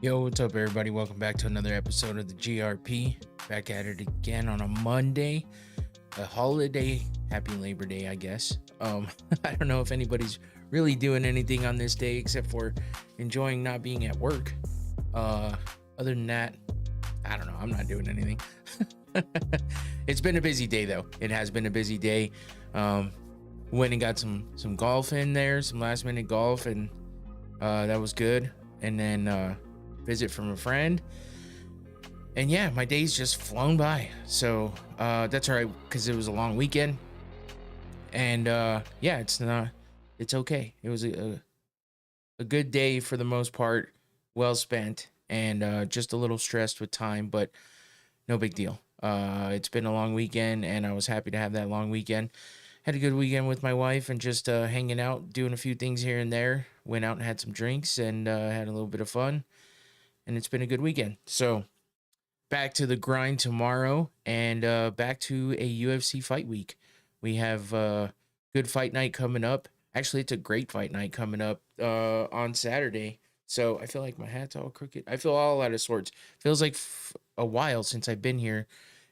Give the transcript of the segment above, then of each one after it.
Yo, what's up, everybody? Welcome back to another episode of the GRP. Back at it again on a Monday, a holiday. Happy Labor Day, I guess. I don't know if anybody's really doing anything on this day except for enjoying not being at work. Uh, Other than that, I don't know. I'm not doing anything. It's been a busy day, though. It has been a busy day. Went and got some golf in there, some last minute golf, and that was good. And then visit from a friend, and yeah, my day's just flown by. So that's all right, because it was a long weekend, and yeah, it's okay. It was a good day for the most part, well spent, and just a little stressed with time, but no big deal. It's been a long weekend, and I was happy to have that long weekend. Had a good weekend with my wife and just hanging out, doing a few things here and there. Went out and had some drinks and had a little bit of fun, and it's been a good weekend. So back to the grind tomorrow, and back to a UFC fight week. We have good fight night coming up. Actually, it's a great fight night coming up on Saturday. So I feel like my hat's all crooked. I feel all out of sorts. Feels like a while since I've been here,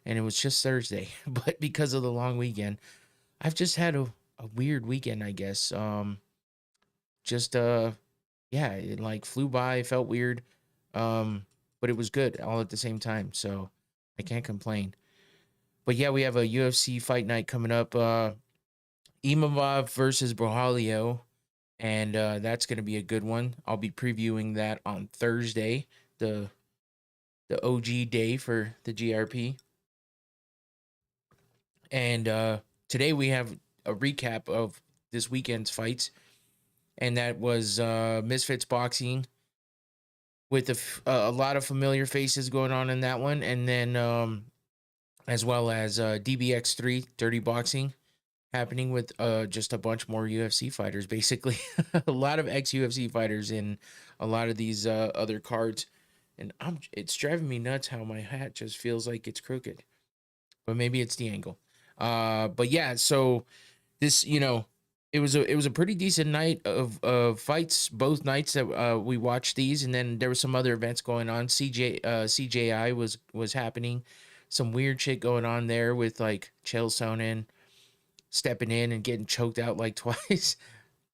and it was just Thursday. But because of the long weekend, I've just had a weird weekend, I guess. Just yeah, it like flew by, felt weird. Um, but it was good all at the same time, so I can't complain. But yeah, we have a UFC fight night coming up. Imavov versus Brohalio, and that's gonna be a good one. I'll be previewing that on Thursday, the OG day for the GRP. And today we have a recap of this weekend's fights, and that was Misfits boxing with a lot of familiar faces going on in that one, and then as well as DBX3 Dirty Boxing happening with just a bunch more UFC fighters, basically. A lot of ex UFC fighters in a lot of these other cards, and it's driving me nuts how my hat just feels like it's crooked, but maybe it's the angle. But yeah, so this, it was a pretty decent night of fights both nights that we watched these, and then there was some other events going on. CJI was happening, some weird shit going on there with like Chael Sonnen stepping in and getting choked out like twice.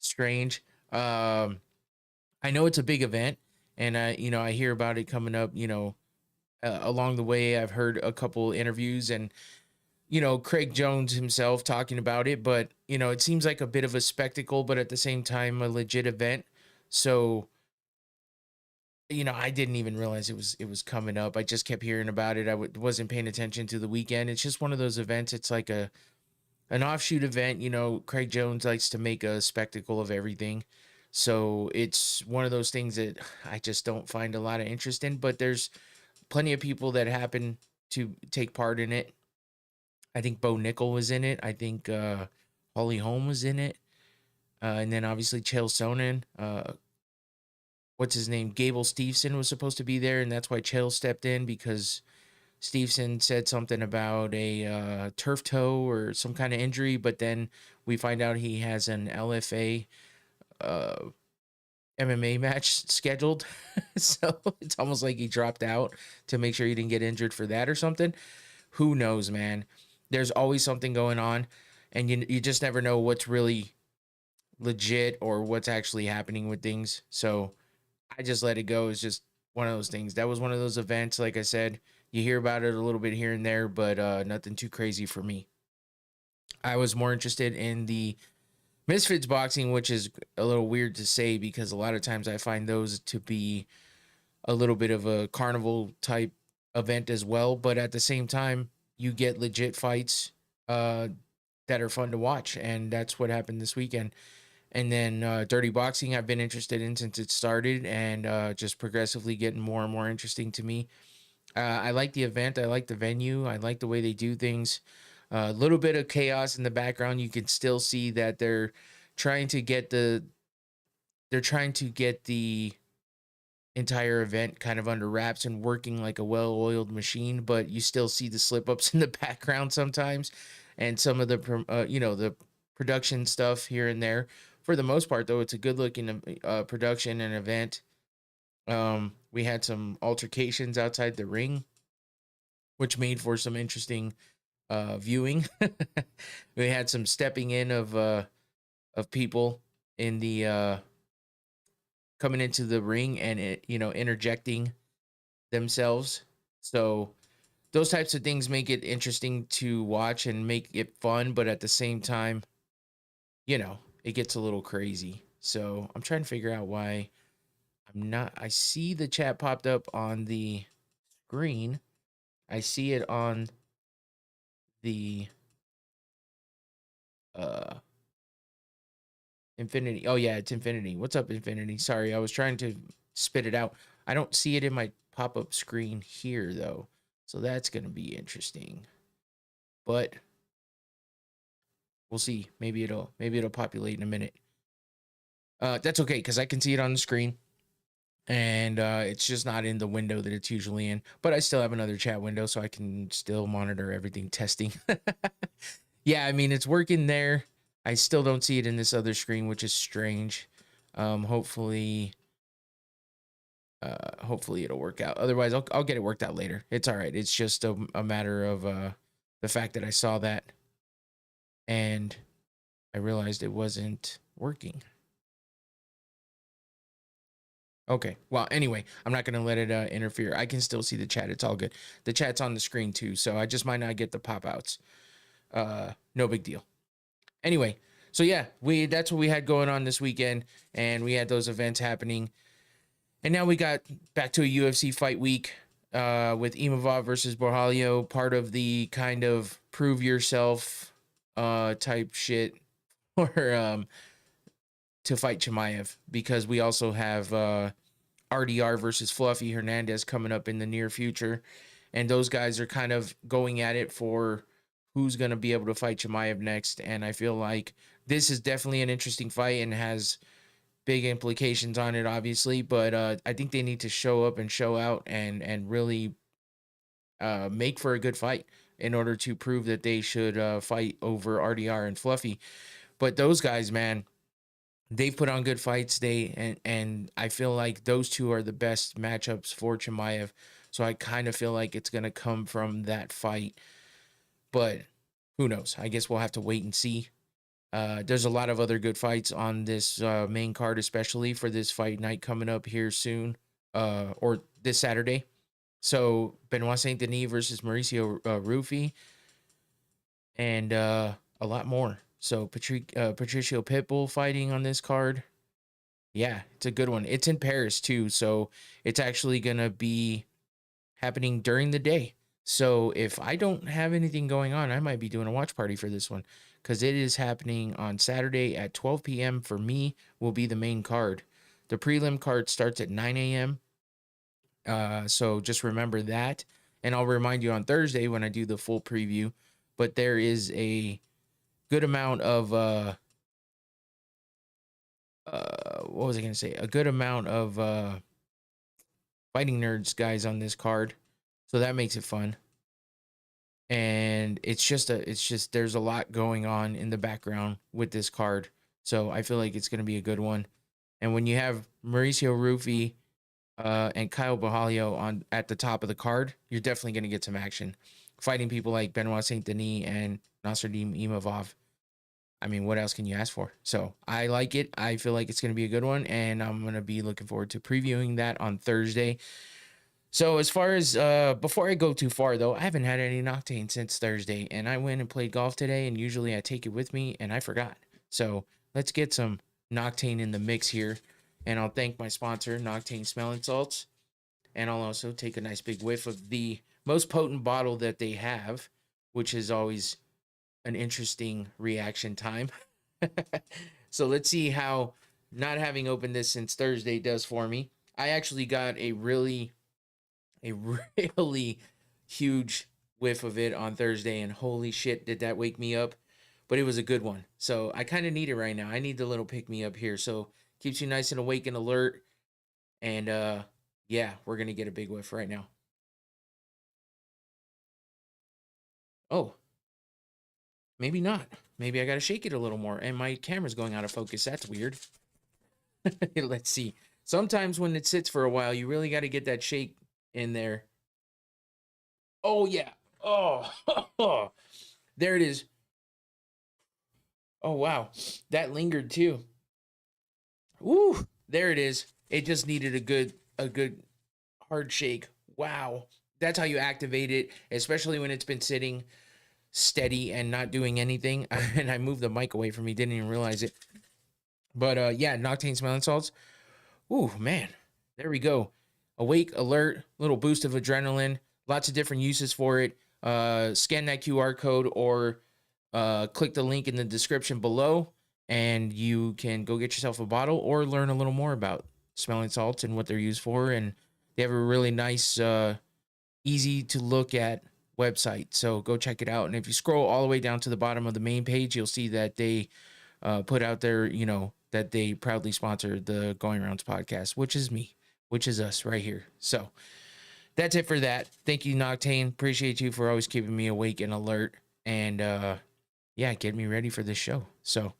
Strange. I know it's a big event, and I hear about it coming up. Along the way, I've heard a couple interviews and Craig Jones himself talking about it, but it seems like a bit of a spectacle, but at the same time a legit event. So I didn't even realize it was coming up. I just kept hearing about it. Wasn't paying attention to the weekend. It's just one of those events. It's like an offshoot event. Craig Jones likes to make a spectacle of everything. So it's one of those things that I just don't find a lot of interest in, but there's plenty of people that happen to take part in it. I think Bo Nickel was in it. I think Holly Holm was in it. And then obviously Chael Sonnen. What's his name? Gable Steveson was supposed to be there, and that's why Chael stepped in, because Steveson said something about a turf toe or some kind of injury, but then we find out he has an LFA uh, MMA match scheduled. So it's almost like he dropped out to make sure he didn't get injured for that or something. Who knows, man? There's always something going on, and you just never know what's really legit or what's actually happening with things. So I just let it go. It's just one of those things. That was one of those events. Like I said, you hear about it a little bit here and there, but nothing too crazy for me. I was more interested in the Misfits boxing, which is a little weird to say because a lot of times I find those to be a little bit of a carnival type event as well. But at the same time, you get legit fights uh, that are fun to watch, and that's what happened this weekend. And then Dirty Boxing, I've been interested in since it started, and just progressively getting more and more interesting to me. I like the event. I like the venue. I like the way they do things. A little bit of chaos in the background. You can still see that trying to get the they're trying to get the entire event kind of under wraps and working like a well-oiled machine, but you still see the slip-ups in the background sometimes, and some of the production stuff here and there. For the most part, though, it's a good-looking production and event. We had some altercations outside the ring, which made for some interesting viewing. We had some stepping in of people in the coming into the ring and interjecting themselves. So those types of things make it interesting to watch and make it fun, but at the same time, it gets a little crazy. So I'm trying to figure out why I see the chat popped up on the screen. I see it on the uh Infinity. Oh yeah, it's Infinity. What's up, Infinity? Sorry, I was trying to spit it out. I don't see it in my pop-up screen here though. So that's gonna be interesting. But we'll see. Maybe it'll populate in a minute. That's okay, because I can see it on the screen. And it's just not in the window that it's usually in. But I still have another chat window, so I can still monitor everything testing. Yeah, I mean, it's working there. I still don't see it in this other screen, which is strange. Hopefully it'll work out. Otherwise, I'll get it worked out later. It's all right. It's just a matter of the fact that I saw that and I realized it wasn't working. Okay. Well, anyway, I'm not going to let it interfere. I can still see the chat. It's all good. The chat's on the screen too, so I just might not get the pop outs. No big deal. Anyway, so yeah, that's what we had going on this weekend, and we had those events happening. And now we got back to a UFC fight week with Imavov versus Borjalho, part of the kind of prove yourself type shit or to fight Chimaev, because we also have RDR versus Fluffy Hernandez coming up in the near future. And those guys are kind of going at it for who's going to be able to fight Chimaev next. And I feel like this is definitely an interesting fight and has big implications on it, obviously. But I think they need to show up and show out and really make for a good fight in order to prove that they should fight over RDR and Fluffy. But those guys, man, they've put on good fights. And I feel like those two are the best matchups for Chimaev. So I kind of feel like it's going to come from that fight. But who knows? I guess we'll have to wait and see. There's a lot of other good fights on this main card, especially for this fight night coming up here soon, or this Saturday. So Benoit Saint Denis versus Mauricio Rufy, and a lot more. So Patricio Pitbull fighting on this card. Yeah, it's a good one. It's in Paris too, so it's actually gonna be happening during the day. So if I don't have anything going on, I might be doing a watch party for this one, because it is happening on Saturday at 12 p.m. For me, will be the main card. The prelim card starts at 9 a.m. So just remember that. And I'll remind you on Thursday when I do the full preview. But there is a good amount of what was I gonna say? A good amount of fighting nerds guys on this card. So that makes it fun. And it's just there's a lot going on in the background with this card. So I feel like it's gonna be a good one. And when you have Mauricio Rufy and Kyle Borjalho on at the top of the card, you're definitely gonna get some action. Fighting people like Benoit Saint Denis and Nasruddin Imavov. I mean, what else can you ask for? So I like it. I feel like it's going to be a good one, and I'm going to be looking forward to previewing that on Thursday. So as far as before I go too far though, I haven't had any Noctane since Thursday, and I went and played golf today, and usually I take it with me, and I forgot. So let's get some Noctane in the mix here, and I'll thank my sponsor, Noctane Smelling Salts, and I'll also take a nice big whiff of the most potent bottle that they have, which is always an interesting reaction time. So let's see how not having opened this since Thursday does for me. I actually got a really huge whiff of it on Thursday, and holy shit, did that wake me up. But it was a good one. So I kind of need it right now. I need the little pick me up here. So keeps you nice and awake and alert. And yeah, we're gonna get a big whiff right now. Oh, maybe not. Maybe I gotta shake it a little more. And my camera's going out of focus. That's weird. Let's see. Sometimes when it sits for a while, you really got to get that shake in there. Oh yeah. Oh, there it is. Oh wow, that lingered too. Woo, there it is. It just needed a good hard shake. Wow, that's how you activate it, especially when it's been sitting steady and not doing anything. And I moved the mic away from me, didn't even realize it. But yeah, Noctane smelling salts. Ooh, man. There we go. Awake, alert, little boost of adrenaline, lots of different uses for it. Scan that QR code or click the link in the description below, and you can go get yourself a bottle or learn a little more about smelling salts and what they're used for. And they have a really nice, easy to look at website. So go check it out. And if you scroll all the way down to the bottom of the main page, you'll see that they put out there, that they proudly sponsor the Going Rounds podcast, which is me, which is us right here. So that's it for that. Thank you, Noctane. Appreciate you for always keeping me awake and alert, and yeah, get me ready for this show. So,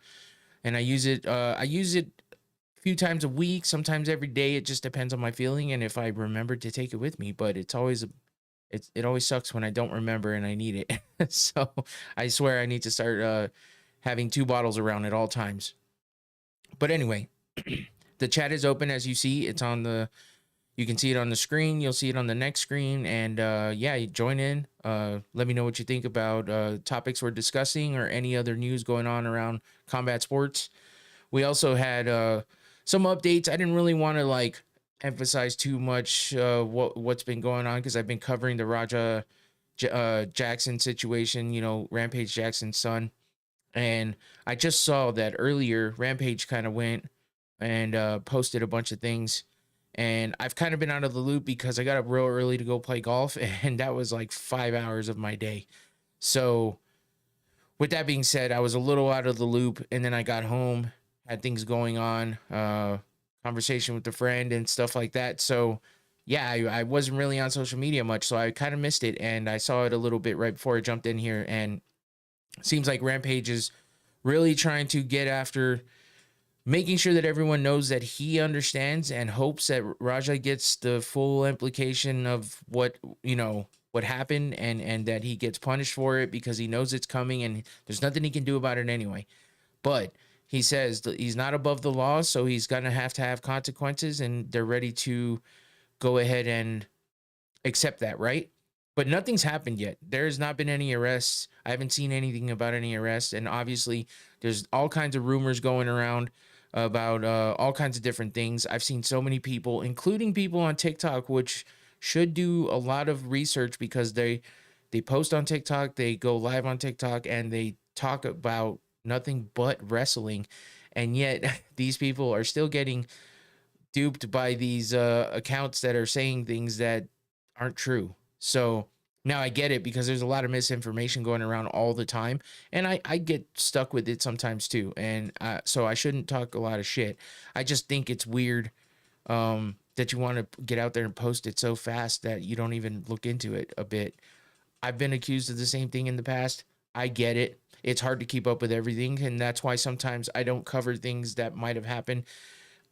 and I use it a few times a week, sometimes every day. It just depends on my feeling and if I remember to take it with me. But it always sucks when I don't remember and I need it. So I swear I need to start having 2 bottles around at all times. But anyway, the chat is open. As you see, you can see it on the screen. You'll see it on the next screen. And yeah, join in. Let me know what you think about topics we're discussing or any other news going on around combat sports. We also had some updates. I didn't really want to emphasize too much what's been going on, because I've been covering the Raja Jackson situation, Rampage Jackson's son. And I just saw that earlier Rampage kind of went and posted a bunch of things. And I've kind of been out of the loop because I got up real early to go play golf, and that was like 5 hours of my day. So with that being said, I was a little out of the loop, and then I got home, had things going on, conversation with a friend and stuff like that. So yeah, I wasn't really on social media much, so I kind of missed it, and I saw it a little bit right before I jumped in here. And seems like Rampage is really trying to get after making sure that everyone knows that he understands and hopes that Raja gets the full implication of what happened, and that he gets punished for it, because he knows it's coming and there's nothing he can do about it anyway. But he says that he's not above the law, so he's going to have consequences, and they're ready to go ahead and accept that, right? But nothing's happened yet. There's not been any arrests. I haven't seen anything about any arrests. And obviously, there's all kinds of rumors going around about all kinds of different things. I've seen so many people, including people on TikTok, which should do a lot of research, because they post on TikTok, they go live on TikTok, and they talk about nothing but wrestling. And yet these people are still getting duped by these accounts that are saying things that aren't true. So now I get it, because there's a lot of misinformation going around all the time, and I get stuck with it sometimes too. And so I shouldn't talk a lot of shit. I just think it's weird that you want to get out there and post it so fast that you don't even look into it a bit. I've been accused of the same thing in the past. I get it. It's hard to keep up with everything, and that's why sometimes I don't cover things that might have happened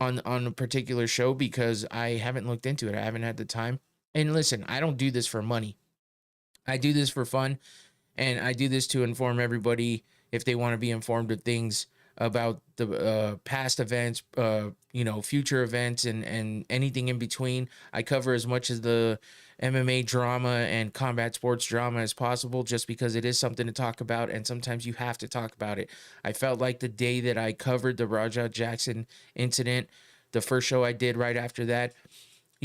on a particular show, because I haven't looked into it. I haven't had the time. And listen, I don't do this for money. I do this for fun, and I do this to inform everybody if they want to be informed of things about the past events, future events, and anything in between. I cover as much of the MMA drama and combat sports drama as possible, just because it is something to talk about, and sometimes you have to talk about it. I felt like the day that I covered the Raja Jackson incident, the first show I did right after that,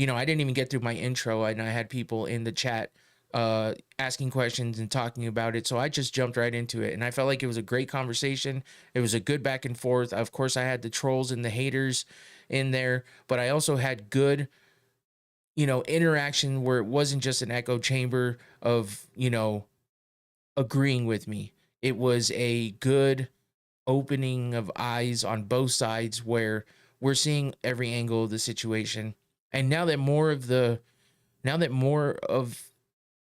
I didn't even get through my intro, and I had people in the chat asking questions and talking about it. So I just jumped right into it, and I felt like it was a great conversation. It was a good back and forth. Of course, I had the trolls and the haters in there, but I also had good, interaction where it wasn't just an echo chamber of, agreeing with me. It was a good opening of eyes on both sides, where we're seeing every angle of the situation. And now that more of the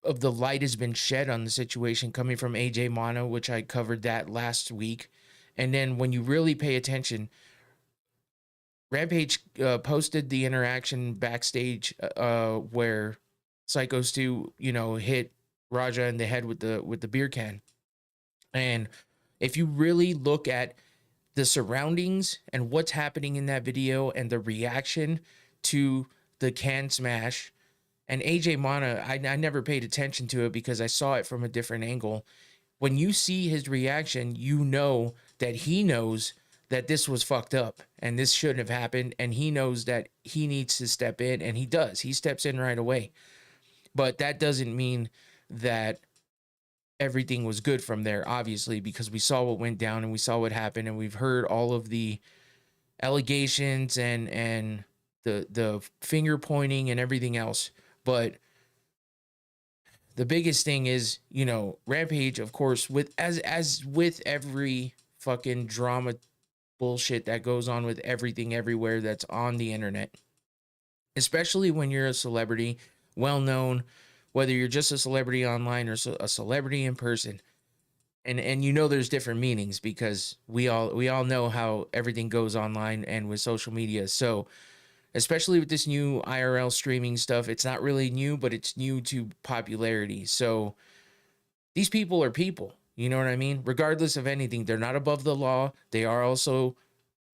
light has been shed on the situation coming from AJ Mono, which I covered that last week. And then when you really pay attention, Rampage posted the interaction backstage where Psycho Stu, hit Raja in the head with the beer can. And if you really look at the surroundings and what's happening in that video and the reaction to the can smash, and AJ Mana, I never paid attention to it because I saw it from a different angle. When you see his reaction, you know that he knows that this was fucked up and this shouldn't have happened. And he knows that he needs to step in, and he does. He steps in right away. But that doesn't mean that everything was good from there, obviously, because we saw what went down and we saw what happened, and we've heard all of the allegations and the finger pointing and everything else. But the biggest thing is, Rampage, of course, with as with every fucking drama bullshit that goes on with everything everywhere that's on the internet, especially when you're a celebrity, well known, whether you're just a celebrity online or a celebrity in person. And there's different meanings because we all know how everything goes online and with social media. So especially with this new IRL streaming stuff, it's not really new, but it's new to popularity. So these people are people, you know what I mean? Regardless of anything, they're not above the law. They are also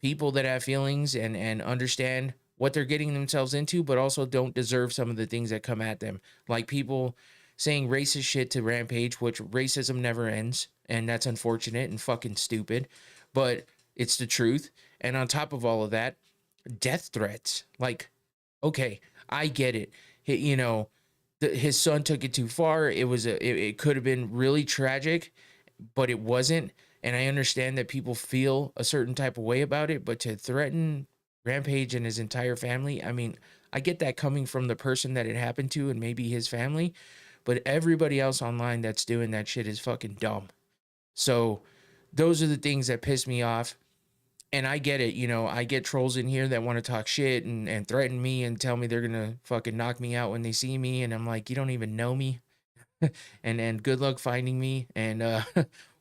people that have feelings and understand what they're getting themselves into, but also don't deserve some of the things that come at them. Like people saying racist shit to Rampage, which racism never ends. And that's unfortunate and fucking stupid, but it's the truth. And on top of all of that, death threats. Like, okay, I get it. His son took it too far. It could have been really tragic, but it wasn't. And I understand that people feel a certain type of way about it, but to threaten Rampage and his entire family, I mean, I get that coming from the person that it happened to and maybe his family, but everybody else online that's doing that shit is fucking dumb. So those are the things that piss me off. And I get it, I get trolls in here that want to talk shit and threaten me and tell me they're going to fucking knock me out when they see me. And I'm like, you don't even know me. and good luck finding me and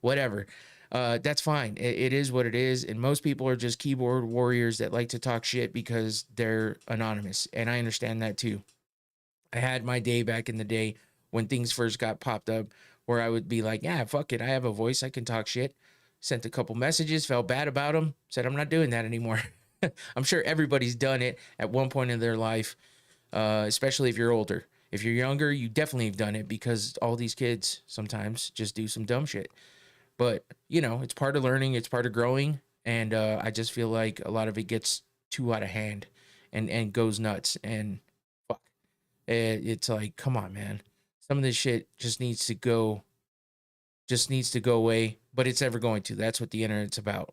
whatever. That's fine. It is what it is. And most people are just keyboard warriors that like to talk shit because they're anonymous. And I understand that too. I had my day back in the day when things first got popped up where I would be like, yeah, fuck it. I have a voice. I can talk shit. Sent a couple messages, felt bad about them, said I'm not doing that anymore. I'm sure everybody's done it at one point in their life, especially if you're older. If you're younger, you definitely have done it because all these kids sometimes just do some dumb shit. But, it's part of learning, it's part of growing, and I just feel like a lot of it gets too out of hand and goes nuts, and fuck. It's like, come on, man. Some of this shit just needs to go away, but it's never going to. That's what the internet's about.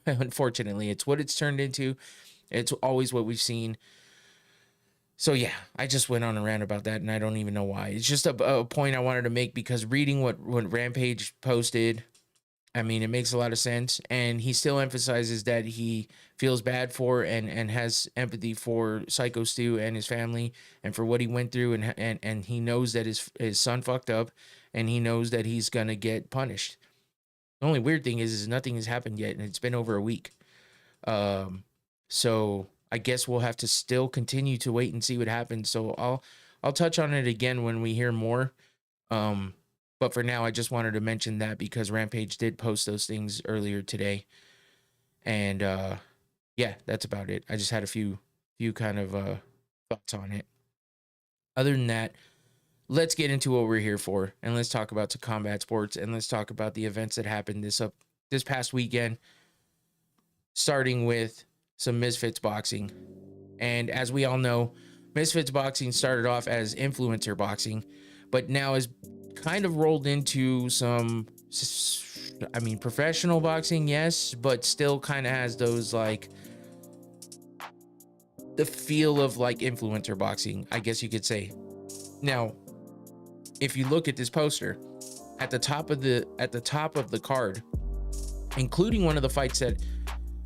Unfortunately, it's what it's turned into. It's always what we've seen. So yeah, I just went on a rant about that, and I don't even know why. It's just a point I wanted to make because reading what Rampage posted, I mean, it makes a lot of sense, and he still emphasizes that he feels bad for and has empathy for Psycho Stu and his family and for what he went through, and he knows that his son fucked up, and he knows that he's gonna get punished. The only weird thing is nothing has happened yet, and it's been over a week. So I guess we'll have to still continue to wait and see what happens. So I'll touch on it again when we hear more. But for now, I just wanted to mention that because Rampage did post those things earlier today. And yeah, that's about it. I just had a few kind of thoughts on it. Other than that, let's get into what we're here for, and let's talk about some combat sports, and let's talk about the events that happened this past weekend, starting with some Misfits boxing. And as we all know, Misfits boxing started off as influencer boxing, but now is kind of rolled into some, I mean, professional boxing, yes, but still kind of has those like the feel of like influencer boxing, I guess you could say. Now, if you look at this poster at the top of the card, including one of the fights that,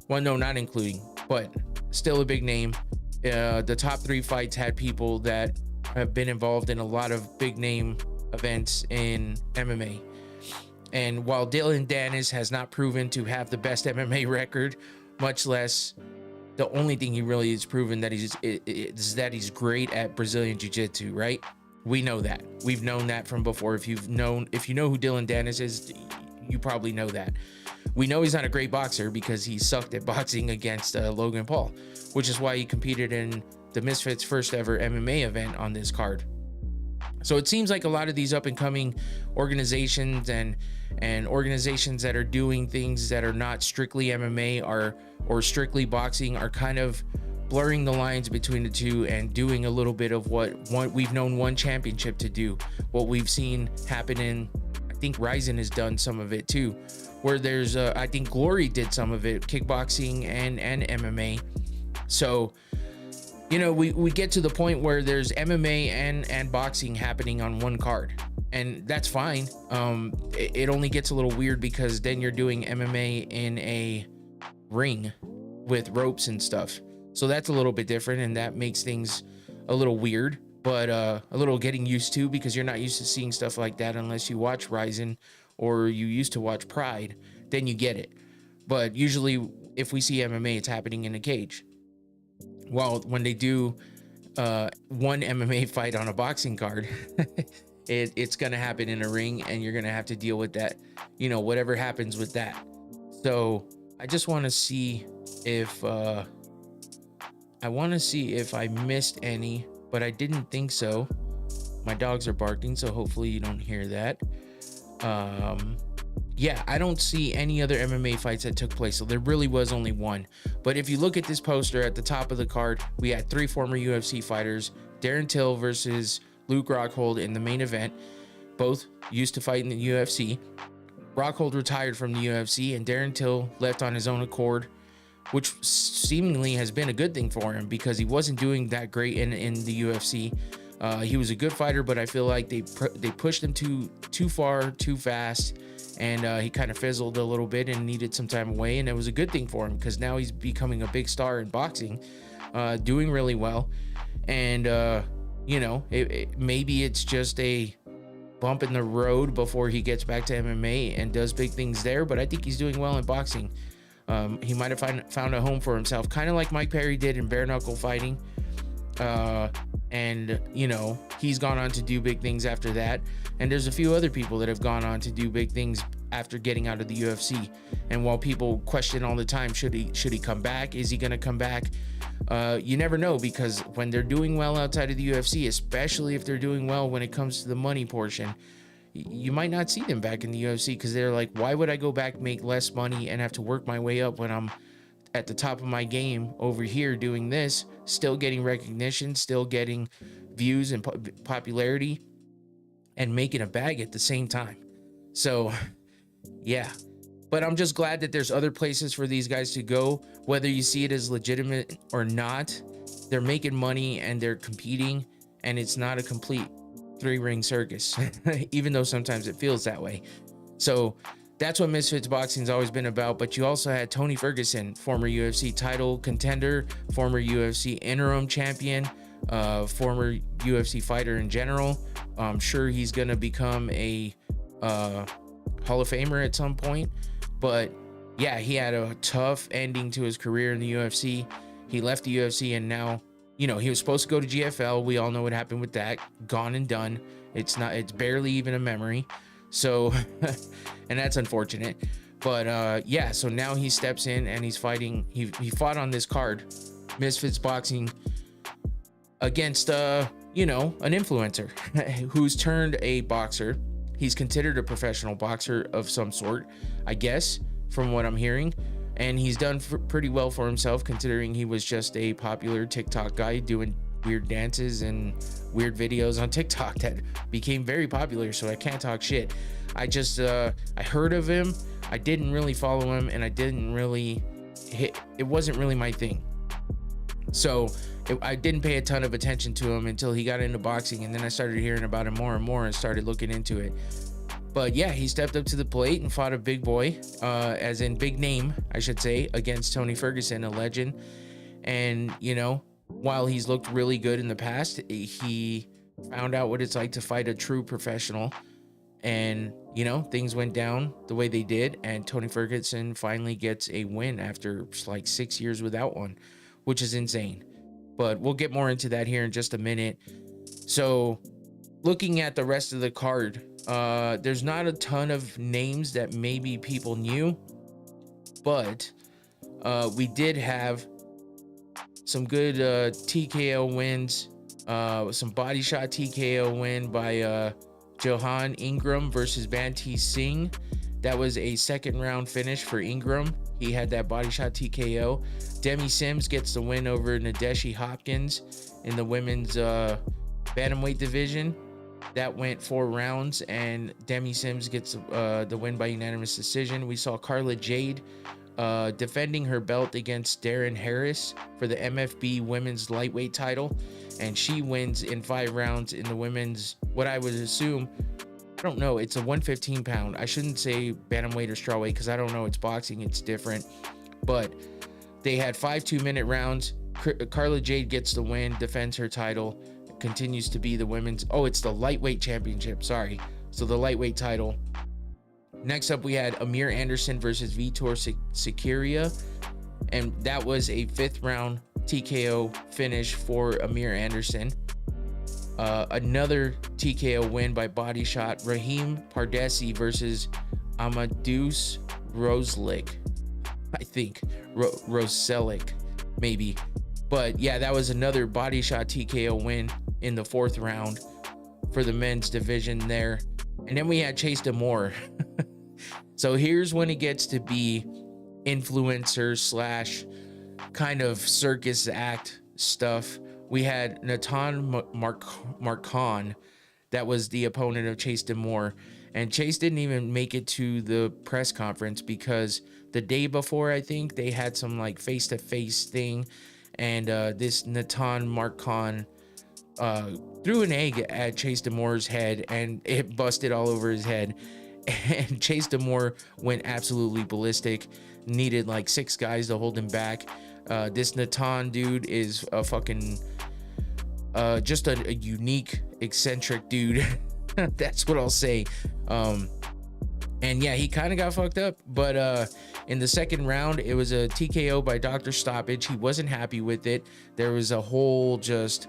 well, no, not including, but still a big name. The top 3 fights had people that have been involved in a lot of big name events in MMA. And while Dylan Dennis has not proven to have the best MMA record, much less the only thing he really has proven that is that he's great at Brazilian Jiu-Jitsu, right? We know that. We've known that from before. If you know who Dylan Dennis is, you probably know that. We know he's not a great boxer because he sucked at boxing against Logan Paul, which is why he competed in the Misfits' first ever MMA event on this card. So it seems like a lot of these up and coming organizations and organizations that are doing things that are not strictly MMA or strictly boxing are kind of blurring the lines between the two and doing a little bit of what we've known one championship to do. What we've seen happen in, I think Ryzen has done some of it too, where there's I think Glory did some of it, kickboxing and MMA. So we get to the point where there's MMA and boxing happening on one card, and that's fine. It only gets a little weird because then you're doing MMA in a ring with ropes and stuff. So that's a little bit different, and that makes things a little weird, but a little getting used to, because you're not used to seeing stuff like that unless you watch Ryzen or you used to watch Pride. Then you get it. But usually if we see MMA, it's happening in a cage. Well, when they do one MMA fight on a boxing card, it's going to happen in a ring, and you're going to have to deal with that, whatever happens with that. So I just want to see if I missed any, but I didn't think so. My dogs are barking, so hopefully you don't hear that. Yeah, I don't see any other MMA fights that took place, so there really was only one. But if you look at this poster at the top of the card, we had 3 former UFC fighters, Darren Till versus Luke Rockhold in the main event. Both used to fight in the UFC. Rockhold retired from the UFC, and Darren Till left on his own accord, which seemingly has been a good thing for him because he wasn't doing that great in the UFC. He was a good fighter, but I feel like they pushed him too far, too fast, and he kind of fizzled a little bit and needed some time away. And it was a good thing for him because now he's becoming a big star in boxing, doing really well. And maybe it's just a bump in the road before he gets back to MMA and does big things there. But I think he's doing well in boxing. He might have found a home for himself, kind of like Mike Perry did in bare knuckle fighting. And he's gone on to do big things after that. And there's a few other people that have gone on to do big things after getting out of the UFC. And while people question all the time, should he come back? Is he going to come back? You never know, because when they're doing well outside of the UFC, especially if they're doing well when it comes to the money portion, you might not see them back in the UFC because they're like, why would I go back, make less money, and have to work my way up when I'm at the top of my game over here doing this, still getting recognition, still getting views and popularity, and making a bag at the same time. So yeah, but I'm just glad that there's other places for these guys to go, whether you see it as legitimate or not. They're making money and they're competing, and it's not a complete 3-ring circus, even though sometimes it feels that way. So that's what Misfits Boxing's always been about. But you also had Tony Ferguson, former UFC title contender, former UFC interim champion, former UFC fighter in general. I'm sure he's going to become a Hall of Famer at some point. But yeah, he had a tough ending to his career in the UFC. He left the UFC, and now, he was supposed to go to GFL. We all know what happened with that. Gone and done. It's barely even a memory. So, and that's unfortunate. But yeah, so now he steps in and he's fighting. He fought on this card, Misfits Boxing, against an influencer who's turned a boxer. He's considered a professional boxer of some sort, I guess, from what I'm hearing. And he's done pretty well for himself, considering he was just a popular TikTok guy doing weird dances and weird videos on TikTok that became very popular. So I can't talk shit. I just I heard of him. I didn't really follow him, and it wasn't really my thing. So I didn't pay a ton of attention to him until he got into boxing, and then I started hearing about him more and more and started looking into it. But yeah, he stepped up to the plate and fought a big boy, as in big name, I should say, against Tony Ferguson, a legend. And while he's looked really good in the past, he found out what it's like to fight a true professional. And, things went down the way they did. And Tony Ferguson finally gets a win after like 6 years without one, which is insane. But we'll get more into that here in just a minute. So looking at the rest of the card, there's not a ton of names that maybe people knew, but we did have some good TKO wins, some body shot TKO win by Johan Ingram versus Banti Singh. That was a second round finish for Ingram. He had that body shot TKO. Demi Sims gets the win over Nadeshi Hopkins in the women's bantamweight division. That went 4 rounds, and Demi Sims gets the win by unanimous decision. We saw Carla Jade defending her belt against Darren Harris for the MFB women's lightweight title, and she wins in 5 rounds in the women's, what I would assume, I don't know, it's a 115 pound. I shouldn't say bantamweight or strawweight because I don't know, it's boxing, it's different. But they had 5 2-minute rounds. Carla Jade gets the win, defends her title, continues to be the women's, it's the lightweight championship, sorry. So the lightweight title. Next up, we had Amir Anderson versus Vitor Sikiria, and that was a 5th round TKO finish for Amir Anderson. Another TKO win by body shot, Raheem Pardesi versus Amadeus Roslik. I think Roselic, maybe. But yeah, that was another body shot TKO win in the 4th round for the men's division there. And then we had Chase Damore. So here's when it gets to be influencer slash kind of circus act stuff. We had Noctane Marcon, that was the opponent of Chase Damore, and Chase didn't even make it to the press conference because the day before, I think they had some like face-to-face thing, and this Noctane Marcon threw an egg at Chase Damore's head, and it busted all over his head. And Chase Damore went absolutely ballistic, needed like 6 guys to hold him back. This Noctane dude is a fucking just a unique, eccentric dude. That's what I'll say. And yeah, he kind of got fucked up, but in the 2nd round, it was a TKO by Dr. Stoppage. He wasn't happy with it. There was a whole just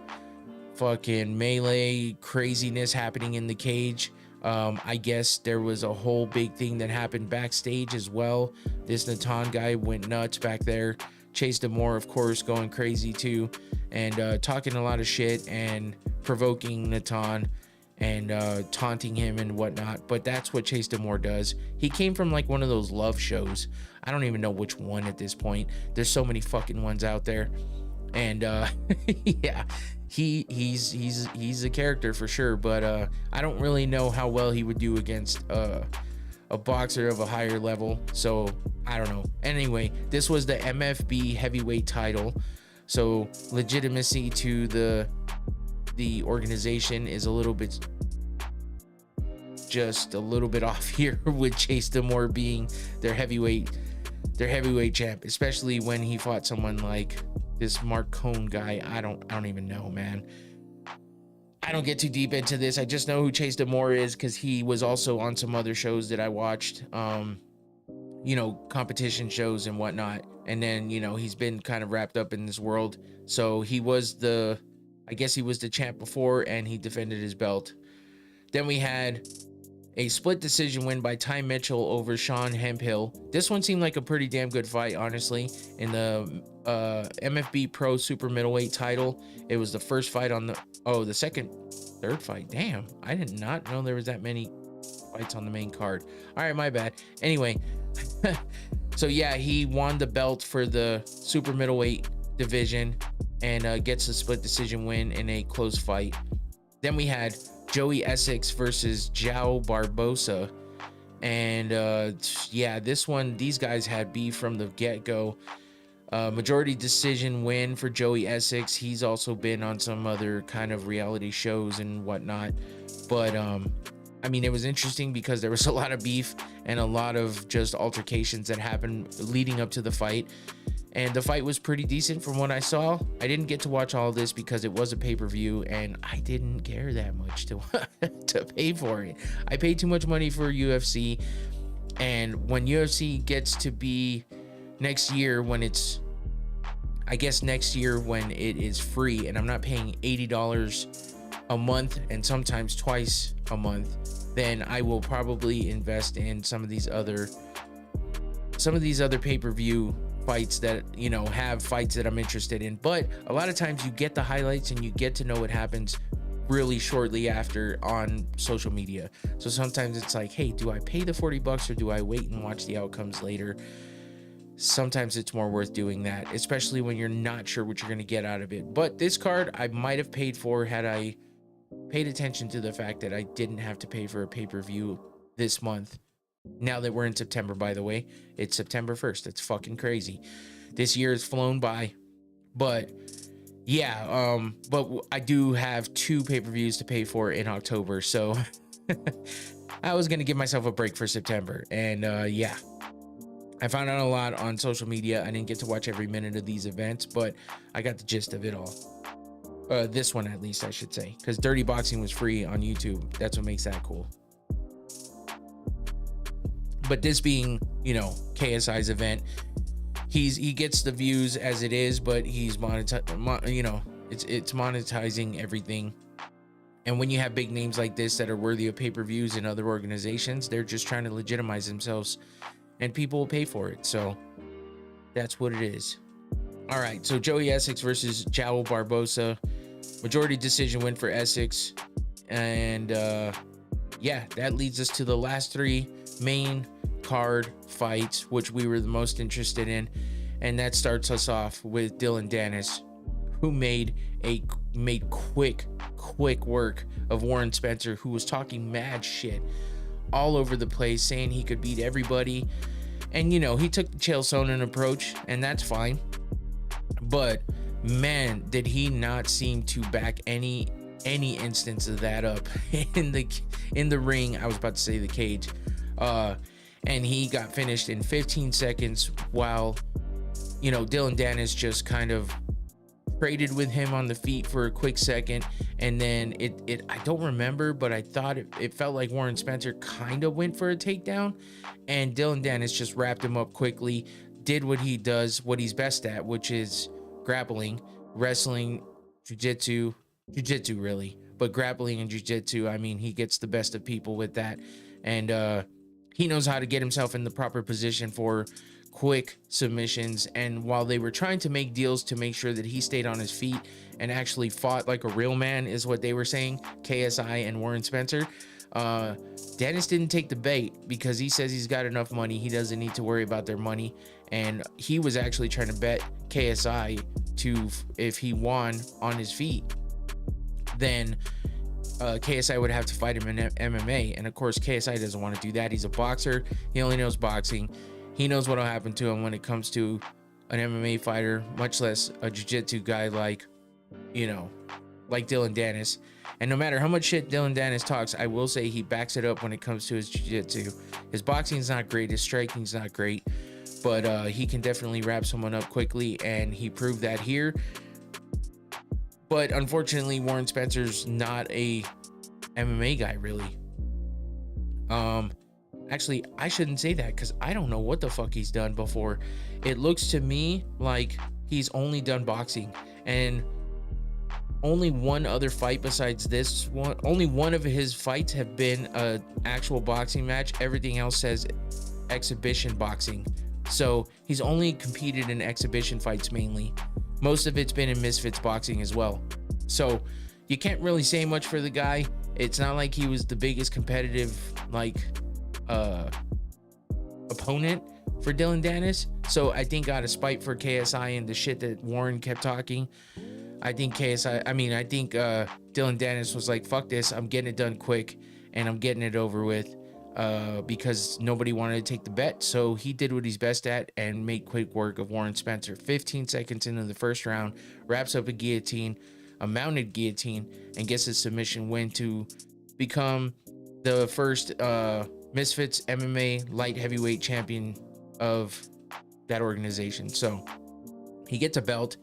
fucking melee craziness happening in the cage. I guess there was a whole big thing that happened backstage as well. This Noctane guy went nuts back there. Chase Damore, of course, going crazy too, and talking a lot of shit and provoking Noctane and taunting him and whatnot. But that's what Chase Damore does. He came from like one of those love shows. I don't even know which one at this point. There's so many fucking ones out there. And yeah, he's a character for sure, but I don't really know how well he would do against a boxer of a higher level, so I don't know. Anyway, this was the MFB heavyweight title, so legitimacy to the organization is a little bit off here with Chase Damore being their heavyweight champ, especially when he fought someone like this Mark Cohn guy. I don't even know, man. I don't get too deep into this. I just know who Chase Damore is because he was also on some other shows that I watched, competition shows and whatnot. And then, he's been kind of wrapped up in this world. So he was the champ before, and he defended his belt. Then we had a split decision win by Ty Mitchell over Sean Hemphill. This one seemed like a pretty damn good fight, honestly. In the MFB Pro Super Middleweight title, it was the first fight on the third fight. Damn, I did not know there was that many fights on the main card. All right, my bad. Anyway, so yeah, he won the belt for the Super Middleweight division and gets a split decision win in a close fight. Then we had Joey Essex versus João Barbosa, and this one, these guys had beef from the get-go. Majority decision win for Joey Essex. He's also been on some other kind of reality shows and whatnot, but it was interesting because there was a lot of beef and a lot of just altercations that happened leading up to the fight. And the fight was pretty decent from what I saw. I didn't get to watch all of this because it was a pay-per-view and I didn't care that much to pay for it. I paid too much money for UFC, and when UFC gets to be next year, when it's, I guess next year when it is free and I'm not paying $80 a month and sometimes twice a month, then I will probably invest in some of these other pay-per-view fights that, you know, have fights that I'm interested in. But a lot of times you get the highlights and you get to know what happens really shortly after on social media. So sometimes it's like, hey, do I pay the $40 or do I wait and watch the outcomes later? Sometimes it's more worth doing that, especially when you're not sure what you're going to get out of it. But this card I might have paid for had I paid attention to the fact that I didn't have to pay for a pay-per-view this month. Now that we're in September, by the way, it's September 1st. It's fucking crazy. This year has flown by. But yeah, but I do have 2 pay-per-views to pay for in October. So I was going to give myself a break for September. And yeah, I found out a lot on social media. I didn't get to watch every minute of these events, but I got the gist of it all. This one, at least, I should say, because Dirty Boxing was free on YouTube. That's what makes that cool. But this being, you know, KSI's event, he gets the views as it is, but he's it's monetizing everything. And when you have big names like this that are worthy of pay-per-views in other organizations, they're just trying to legitimize themselves, and people will pay for it. So that's what it is. All right, so Joey Essex versus João Barbosa. Majority decision win for Essex. And yeah, that leads us to the last 3 main card fights, which we were the most interested in. And that starts us off with Dillon Danis, who made quick work of Warren Spencer, who was talking mad shit all over the place, saying he could beat everybody. And, you know, he took the Chael Sonnen approach, and that's fine. But man, did he not seem to back any instance of that up in the ring. I was about to say the cage. And he got finished in 15 seconds while, you know, Dillon Danis just kind of traded with him on the feet for a quick second. And then I don't remember, but I thought it felt like Warren Spencer kind of went for a takedown, and Dillon Danis just wrapped him up quickly, did what he does, what he's best at, which is grappling, wrestling, jiu-jitsu really, but grappling and jiu-jitsu. I mean, he gets the best of people with that. And he knows how to get himself in the proper position for quick submissions. And while they were trying to make deals to make sure that he stayed on his feet and actually fought like a real man, is what they were saying, KSI and Warren Spencer, Danis didn't take the bait, because he says he's got enough money, he doesn't need to worry about their money. And he was actually trying to bet KSI to, if he won on his feet, then KSI would have to fight him in MMA. And of course, KSI doesn't want to do that. He's a boxer. He only knows boxing. He knows what will happen to him when it comes to an MMA fighter, much less a jiu-jitsu guy like, you know, like Dillon Danis. And no matter how much shit Dillon Danis talks, I will say he backs it up when it comes to his jiu-jitsu. His boxing's not great. His striking's not great. But he can definitely wrap someone up quickly, and he proved that here. But unfortunately, Warren Spencer's not a MMA guy, really. Actually, I shouldn't say that, because I don't know what the fuck he's done before. It looks to me like he's only done boxing, and only one other fight besides this one. Only one of his fights have been an actual boxing match. Everything else says exhibition boxing. So he's only competed in exhibition fights mainly. Most of it's been in Misfits boxing as well. So you can't really say much for the guy. It's not like he was the biggest competitive opponent for Dillon Danis. So I think out of spite for KSI and the shit that Warren kept talking, I think Dillon Danis was like, fuck this, I'm getting it done quick and I'm getting it over with, because nobody wanted to take the bet. So he did what he's best at and made quick work of Warren Spencer. 15 seconds into the first round, wraps up a mounted guillotine, and gets a submission win to become the first Misfits MMA light heavyweight champion of that organization. So he gets a belt,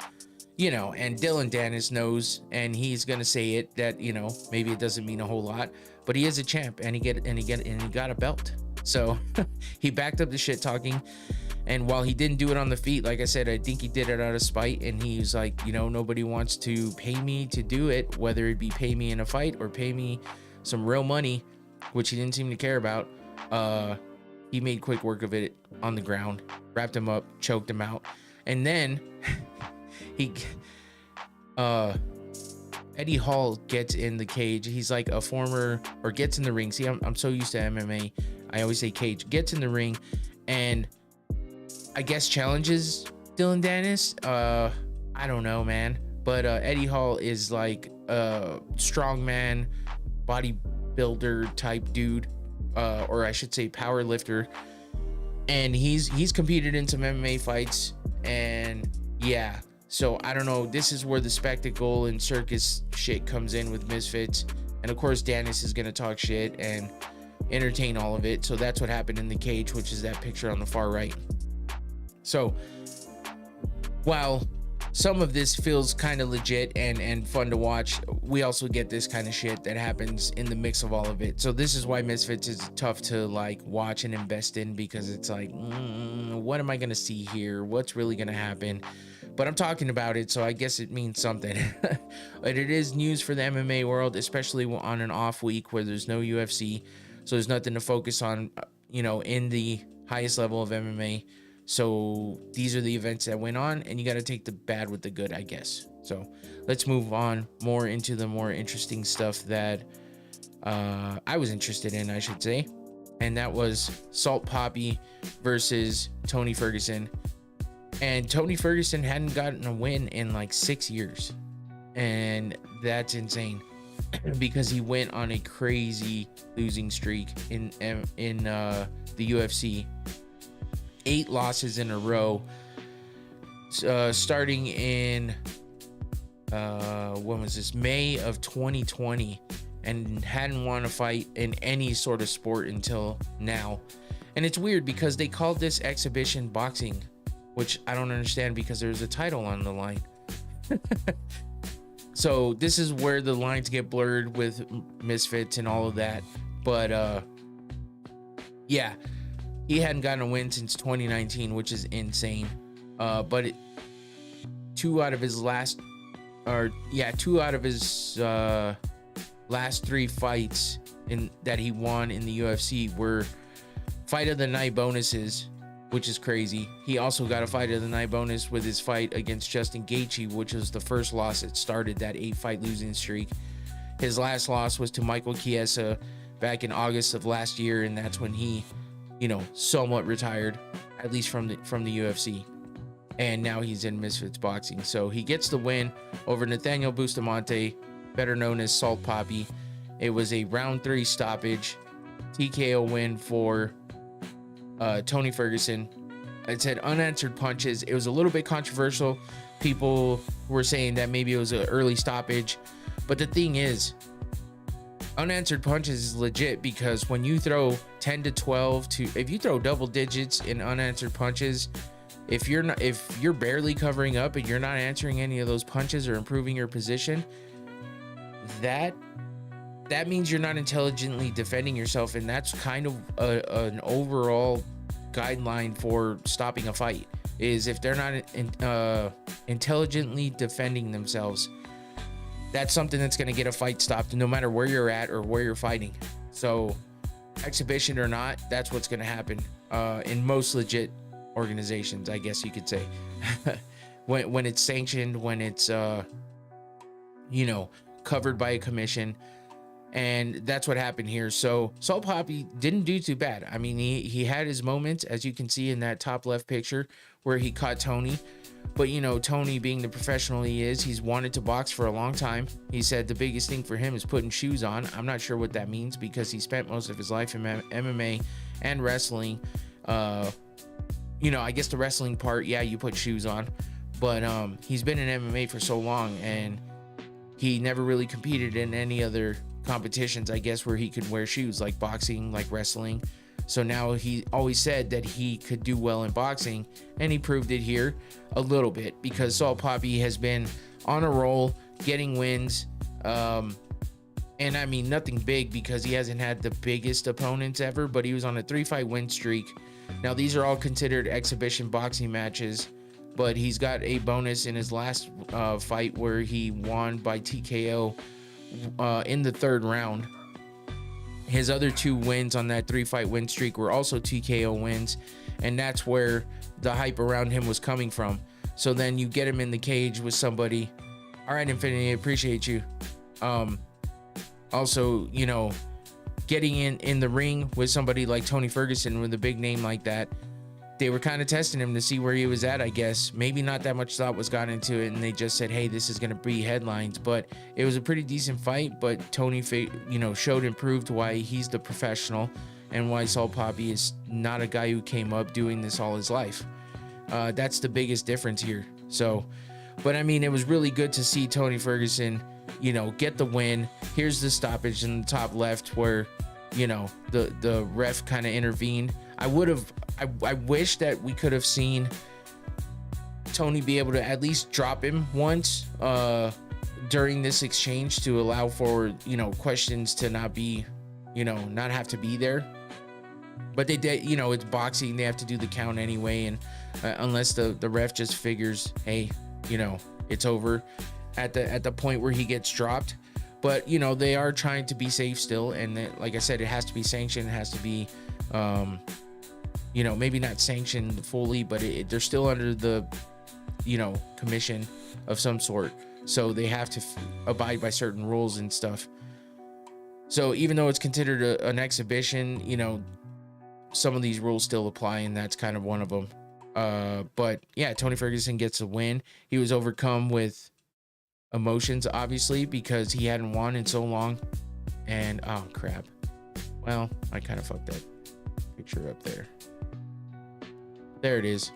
you know, and Dillon Danis knows, and he's gonna say it, that, you know, maybe it doesn't mean a whole lot, but he is a champ, and he got a belt. So he backed up the shit talking. And while he didn't do it on the feet, like I said, I think he did it out of spite. And he was like, you know, nobody wants to pay me to do it, whether it be pay me in a fight or pay me some real money, which he didn't seem to care about. He made quick work of it on the ground, wrapped him up, choked him out. And then Eddie Hall gets in the cage. He's like a former, or gets in the ring. See, I'm so used to MMA. I always say cage. Gets in the ring and I guess challenges Dylan Dennis. I don't know, man. But Eddie Hall is like a strongman, bodybuilder type dude, or I should say power lifter. And he's competed in some MMA fights. And yeah, so I don't know. This is where the spectacle and circus shit comes in with Misfits. And of course, Dennis is gonna talk shit and entertain all of it. So that's what happened in the cage, which is that picture on the far right. So while some of this feels kind of legit and fun to watch, we also get this kind of shit that happens in the mix of all of it. So this is why Misfits is tough to like watch and invest in, because it's like, what am I going to see here? What's really going to happen? But I'm talking about it, so I guess it means something. But it is news for the MMA world, especially on an off week where there's no UFC. So there's nothing to focus on, you know, in the highest level of MMA. So these are the events that went on, and you got to take the bad with the good, I guess. So let's move on more into the more interesting stuff that I was interested in, I should say. And that was Salt Papi versus Tony Ferguson. And Tony Ferguson hadn't gotten a win in like 6 years. And that's insane because he went on a crazy losing streak in the UFC. 8 losses in a row, starting in when was this, May of 2020, and hadn't won a fight in any sort of sport until now. And it's weird because they called this exhibition boxing, which I don't understand because there's a title on the line. So this is where the lines get blurred with Misfits and all of that. But yeah, he hadn't gotten a win since 2019, which is insane. But 2 out of his last 3 fights that he won in the UFC were fight of the night bonuses, which is crazy. He also got a fight of the night bonus with his fight against Justin Gaethje, which was the first loss that started that 8-fight losing streak. His last loss was to Michael Chiesa back in August of last year, and that's when he, you know, somewhat retired, at least from the UFC. And now he's in Misfits boxing. So he gets the win over Nathaniel Bustamante, better known as Salt Papi. It was a round 3 stoppage TKO win for Tony Ferguson. It said unanswered punches. It was a little bit controversial. People were saying that maybe it was an early stoppage, but the thing is, unanswered punches is legit, because when you throw 10 to 12 if you throw double digits in unanswered punches, if you're barely covering up and you're not answering any of those punches or improving your position, that means you're not intelligently defending yourself. And that's kind of an overall guideline for stopping a fight, is if they're not intelligently defending themselves, that's something that's going to get a fight stopped no matter where you're at or where you're fighting. So exhibition or not, that's what's going to happen in most legit organizations, I guess you could say. when it's sanctioned, when it's you know, covered by a commission. And that's what happened here. So Salt Papi didn't do too bad. I mean, he had his moments, as you can see in that top left picture, where he caught Tony. But, you know, Tony, being the professional he is, he's wanted to box for a long time. He said the biggest thing for him is putting shoes on. I'm not sure what that means, because he spent most of his life in MMA and wrestling. You know, I guess the wrestling part, yeah, you put shoes on. But he's been in MMA for so long, and he never really competed in any other competitions, I guess, where he could wear shoes, like boxing, like wrestling. So now he always said that he could do well in boxing, and he proved it here a little bit, because Salt Papi has been on a roll, getting wins. And I mean, nothing big because he hasn't had the biggest opponents ever, but he was on a 3-fight win streak. Now, these are all considered exhibition boxing matches, but he's got a bonus in his last fight where he won by TKO in the 3rd round. His other 2 wins on that 3-fight win streak were also TKO wins, and that's where the hype around him was coming from. So then you get him in the cage with somebody. All right, Infinity, I appreciate you. Also, you know, getting in the ring with somebody like Tony Ferguson with a big name like that, they were kind of testing him to see where he was at, I guess. Maybe not that much thought was got into it, and they just said, hey, this is going to be headlines. But it was a pretty decent fight, but Tony, you know, showed and proved why he's the professional and why Salt Papi is not a guy who came up doing this all his life. That's the biggest difference here. So, but I mean, it was really good to see Tony Ferguson, you know, get the win. Here's the stoppage in the top left where, you know, the ref kind of intervened. I wish that we could have seen Tony be able to at least drop him once during this exchange to allow for, you know, questions to not be, you know, not have to be there. But they did, you know, it's boxing. They have to do the count anyway. And unless the ref just figures, hey, you know, it's over at the point where he gets dropped. But, you know, they are trying to be safe still. And like I said, it has to be sanctioned. It has to be, you know, maybe not sanctioned fully, but they're still under the, you know, commission of some sort. So they have to abide by certain rules and stuff. So even though it's considered an exhibition, you know, some of these rules still apply, and that's kind of one of them. But yeah, Tony Ferguson gets a win. He was overcome with emotions, obviously, because he hadn't won in so long. And oh crap, well, I kind of fucked that picture up there. There it is.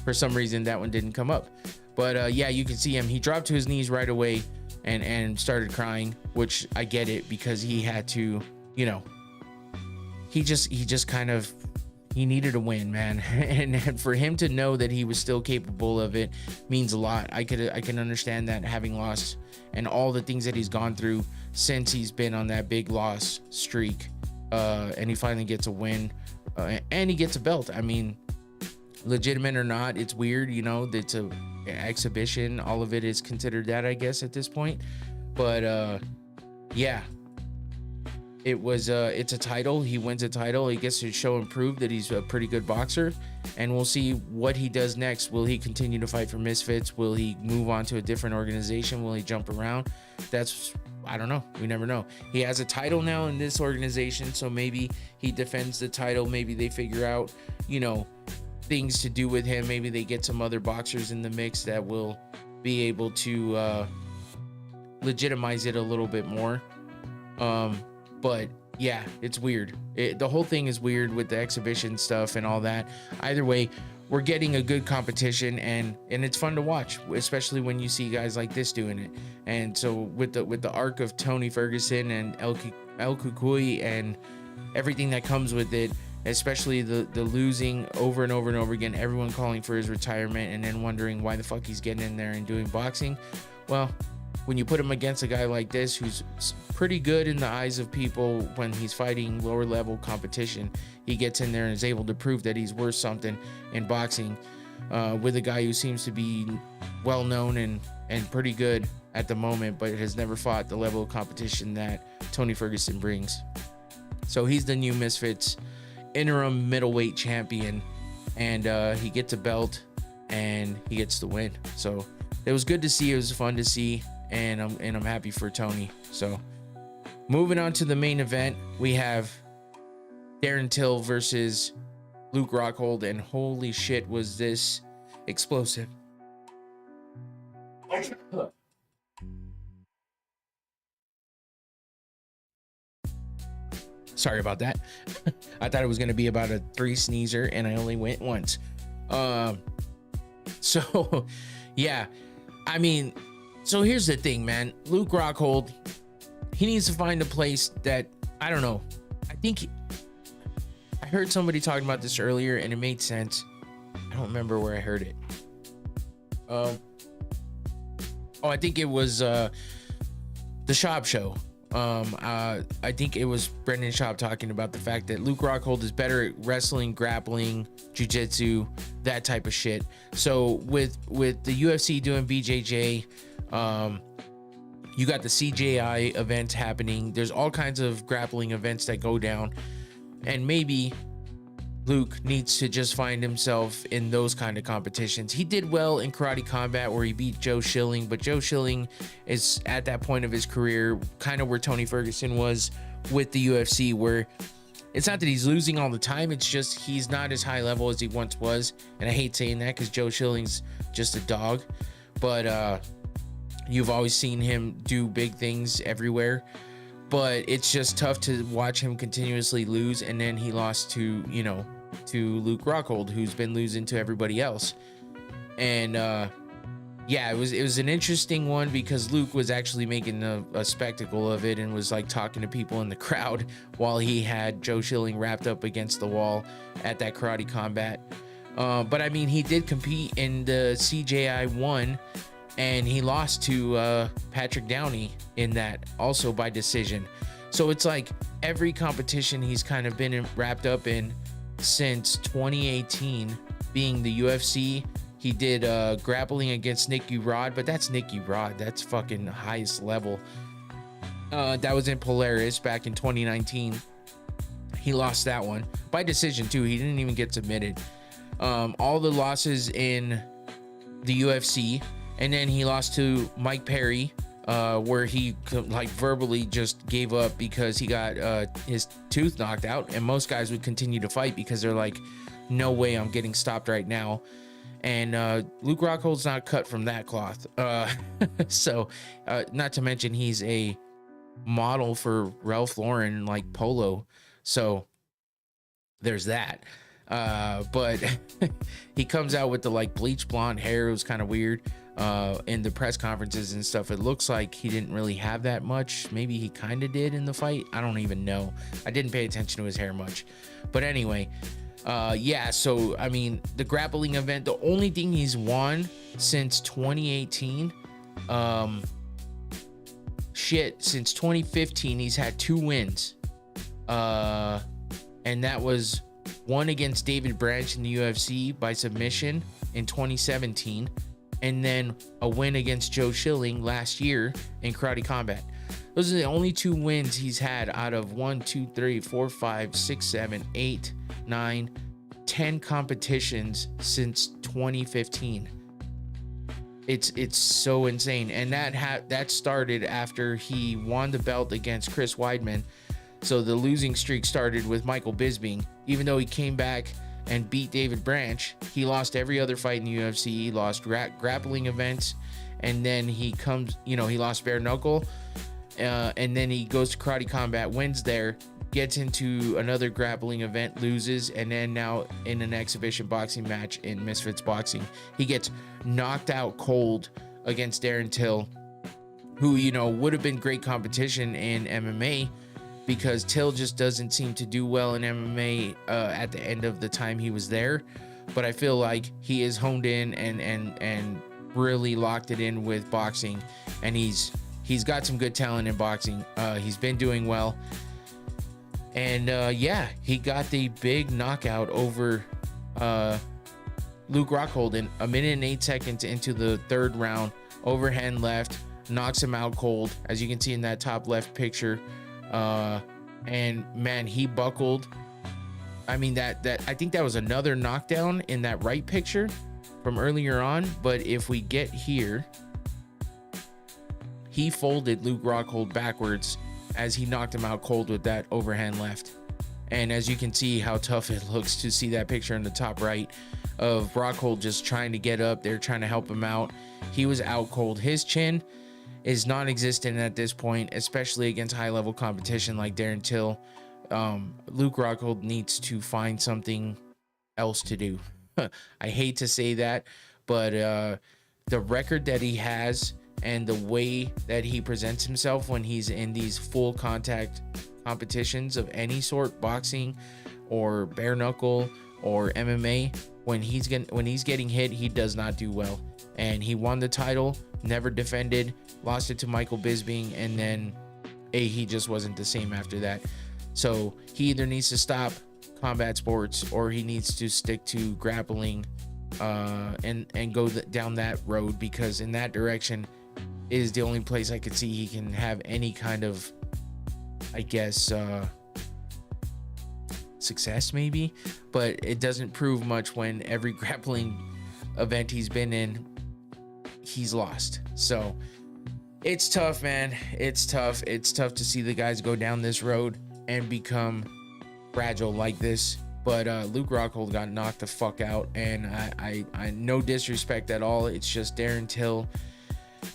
For some reason that one didn't come up, but yeah, you can see him. He dropped to his knees right away and started crying, which I get it, because he had to, you know, he just kind of, he needed a win, man. And for him to know that he was still capable of it means a lot. I can understand that, having lost and all the things that he's gone through since he's been on that big loss streak, and he finally gets a win, and he gets a belt. I mean, legitimate or not, it's weird, you know, that's a exhibition. All of it is considered that, I guess, at this point. But yeah, it was it's a title. He wins a title. He gets to show and prove that he's a pretty good boxer, and we'll see what he does next. Will he continue to fight for Misfits? Will he move on to a different organization? Will he jump around? That's, I don't know. We never know. He has a title now in this organization, so maybe he defends the title. Maybe they figure out, you know, things to do with him. Maybe they get some other boxers in the mix that will be able to legitimize it a little bit more. But yeah, it's weird. The whole thing is weird with the exhibition stuff and all that. Either way, we're getting a good competition, and it's fun to watch, especially when you see guys like this doing it. And so with the arc of Tony Ferguson and El Cucuy and everything that comes with it, especially the losing over and over and over again, everyone calling for his retirement and then wondering why the fuck he's getting in there and doing boxing. Well, when you put him against a guy like this who's pretty good in the eyes of people when he's fighting lower level competition, he gets in there and is able to prove that he's worth something in boxing, with a guy who seems to be well known and pretty good at the moment, but has never fought the level of competition that Tony Ferguson brings. So he's the new Misfits interim middleweight champion, and he gets a belt and he gets the win. So it was good to see. It was fun to see, and I'm happy for Tony. So moving on to the main event, we have Darren Till versus Luke Rockhold, and holy shit, was this explosive. Sorry about that. I thought it was going to be about a 3 sneezer, and I only went once. So yeah, I mean, so here's the thing, man. Luke Rockhold, he needs to find a place that, I don't know. I heard somebody talking about this earlier, and it made sense. I don't remember where I heard it. I think it was the Shop Show. I think it was Brendan Schaub talking about the fact that Luke Rockhold is better at wrestling, grappling, jiu-jitsu, that type of shit. So with the UFC doing BJJ, you got the CJI events happening. There's all kinds of grappling events that go down, and maybe Luke needs to just find himself in those kind of competitions. He did well in Karate Combat where he beat Joe Schilling, but Joe Schilling is at that point of his career kind of where Tony Ferguson was with the UFC, where it's not that he's losing all the time, it's just he's not as high level as he once was. And I hate saying that because Joe Schilling's just a dog, but you've always seen him do big things everywhere. But it's just tough to watch him continuously lose, and then he lost to, you know, to Luke Rockhold, who's been losing to everybody else. And yeah, it was an interesting one because Luke was actually making a spectacle of it and was like talking to people in the crowd while he had Joe Schilling wrapped up against the wall at that Karate Combat. But I mean, he did compete in the CJI 1, and he lost to Patrick Downey in that, also by decision. So it's like every competition he's kind of been wrapped up in since 2018, being the UFC. He did grappling against Nicky Rod, but that's Nicky Rod. That's fucking highest level. That was in Polaris back in 2019. He lost that one by decision too. He didn't even get submitted. All the losses in the UFC, and then he lost to Mike Perry, where he like verbally just gave up because he got his tooth knocked out, and most guys would continue to fight because they're like, no way I'm getting stopped right now. And Luke Rockhold's not cut from that cloth. So not to mention he's a model for Ralph Lauren, like polo, so there's that. But he comes out with the like bleach blonde hair. It was kind of weird. In the press conferences and stuff, it looks like he didn't really have that much. Maybe he kind of did in the fight. I don't even know. I didn't pay attention to his hair much. But anyway, yeah, so I mean, the grappling event, the only thing he's won since 2018, since 2015 he's had 2 wins, and that was one against David Branch in the UFC by submission in 2017, and then a win against Joe Schilling last year in Karate Combat. Those are the only 2 wins he's had out of 1, 2, 3, 4, 5, 6, 7, 8, 9, 10 competitions since 2015. It's so insane. And that started after he won the belt against Chris Weidman. So the losing streak started with Michael Bisping. Even though he came back and beat David Branch, he lost every other fight in the UFC. He lost grappling events, and then he lost bare knuckle, and then he goes to Karate Combat, wins there, gets into another grappling event, loses, and then now in an exhibition boxing match in Misfits Boxing, he gets knocked out cold against Darren Till, who, you know, would have been great competition in MMA, because Till just doesn't seem to do well in MMA at the end of the time he was there. But I feel like he is honed in and really locked it in with boxing, and he's got some good talent in boxing. He's been doing well, and yeah, he got the big knockout over Luke Rockhold in 1 minute and 8 seconds into the 3rd round. Overhand left, knocks him out cold, as you can see in that top left picture. And man, he buckled. I mean, that I think that was another knockdown in that right picture from earlier on. But if we get here, he folded Luke Rockhold backwards as he knocked him out cold with that overhand left. And as you can see how tough it looks to see that picture in the top right of Rockhold just trying to get up there, trying to help him out. He was out cold. His chin is non-existent at this point, especially against high-level competition like Darren Till. Luke Rockhold needs to find something else to do. I hate to say that, but the record that he has and the way that he presents himself when he's in these full contact competitions of any sort, boxing or bare knuckle or MMA, when he's getting hit, he does not do well. And he won the title, never defended, lost it to Michael Bisping, and then he just wasn't the same after that. So he either needs to stop combat sports or he needs to stick to grappling and go down that road, because in that direction is the only place I could see he can have any kind of, I guess, success maybe. But it doesn't prove much when every grappling event he's been in, he's lost. So it's tough, man. It's tough to see the guys go down this road and become fragile like this. But Luke Rockhold got knocked the fuck out, and I no disrespect at all, it's just Darren Till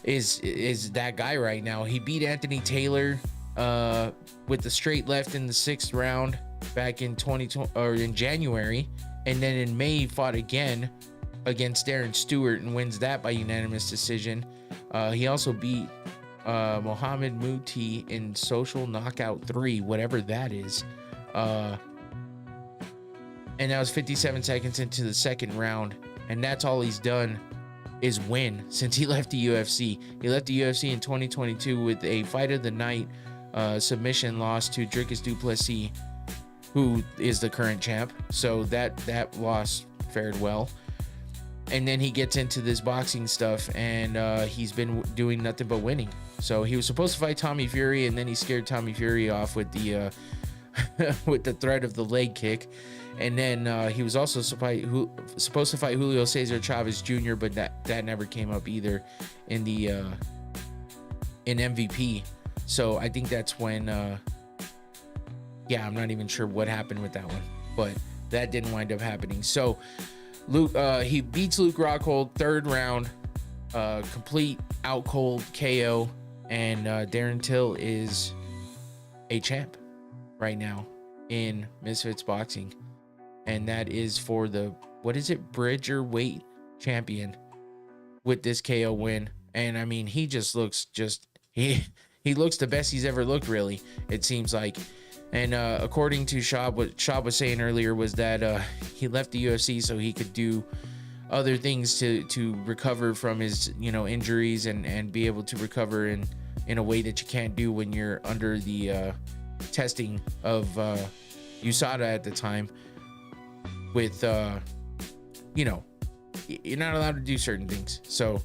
is that guy right now. He beat Anthony Taylor with the straight left in the 6th round back in 2020 or in January, and then in May he fought again against Darren Stewart and wins that by unanimous decision. He also beat Mohamed Muti in Social Knockout 3, whatever that is. And that was 57 seconds into the 2nd round. And that's all he's done is win since he left the UFC. He left the UFC in 2022 with a fight of the night submission loss to Dricus du Plessis, who is the current champ. So that loss fared well. And then he gets into this boxing stuff, and he's been doing nothing but winning. So he was supposed to fight Tommy Fury, and then he scared Tommy Fury off with the with the threat of the leg kick. And then he was also supposed to fight Julio Cesar Chavez Jr., but that never came up either in the in MVP. So I think that's when I'm not even sure what happened with that one, but that didn't wind up happening. So Luke, he beats Luke Rockhold 3rd round, complete out cold KO, and Darren Till is a champ right now in Misfits boxing, and that is for the Bridger weight champion with this KO win. And I mean, he just looks he looks the best he's ever looked, really, it seems like. And according to Schaub, what Schaub was saying earlier was that he left the UFC so he could do other things to recover from his injuries and be able to recover in a way that you can't do when you're under the testing of USADA at the time. With you're not allowed to do certain things. So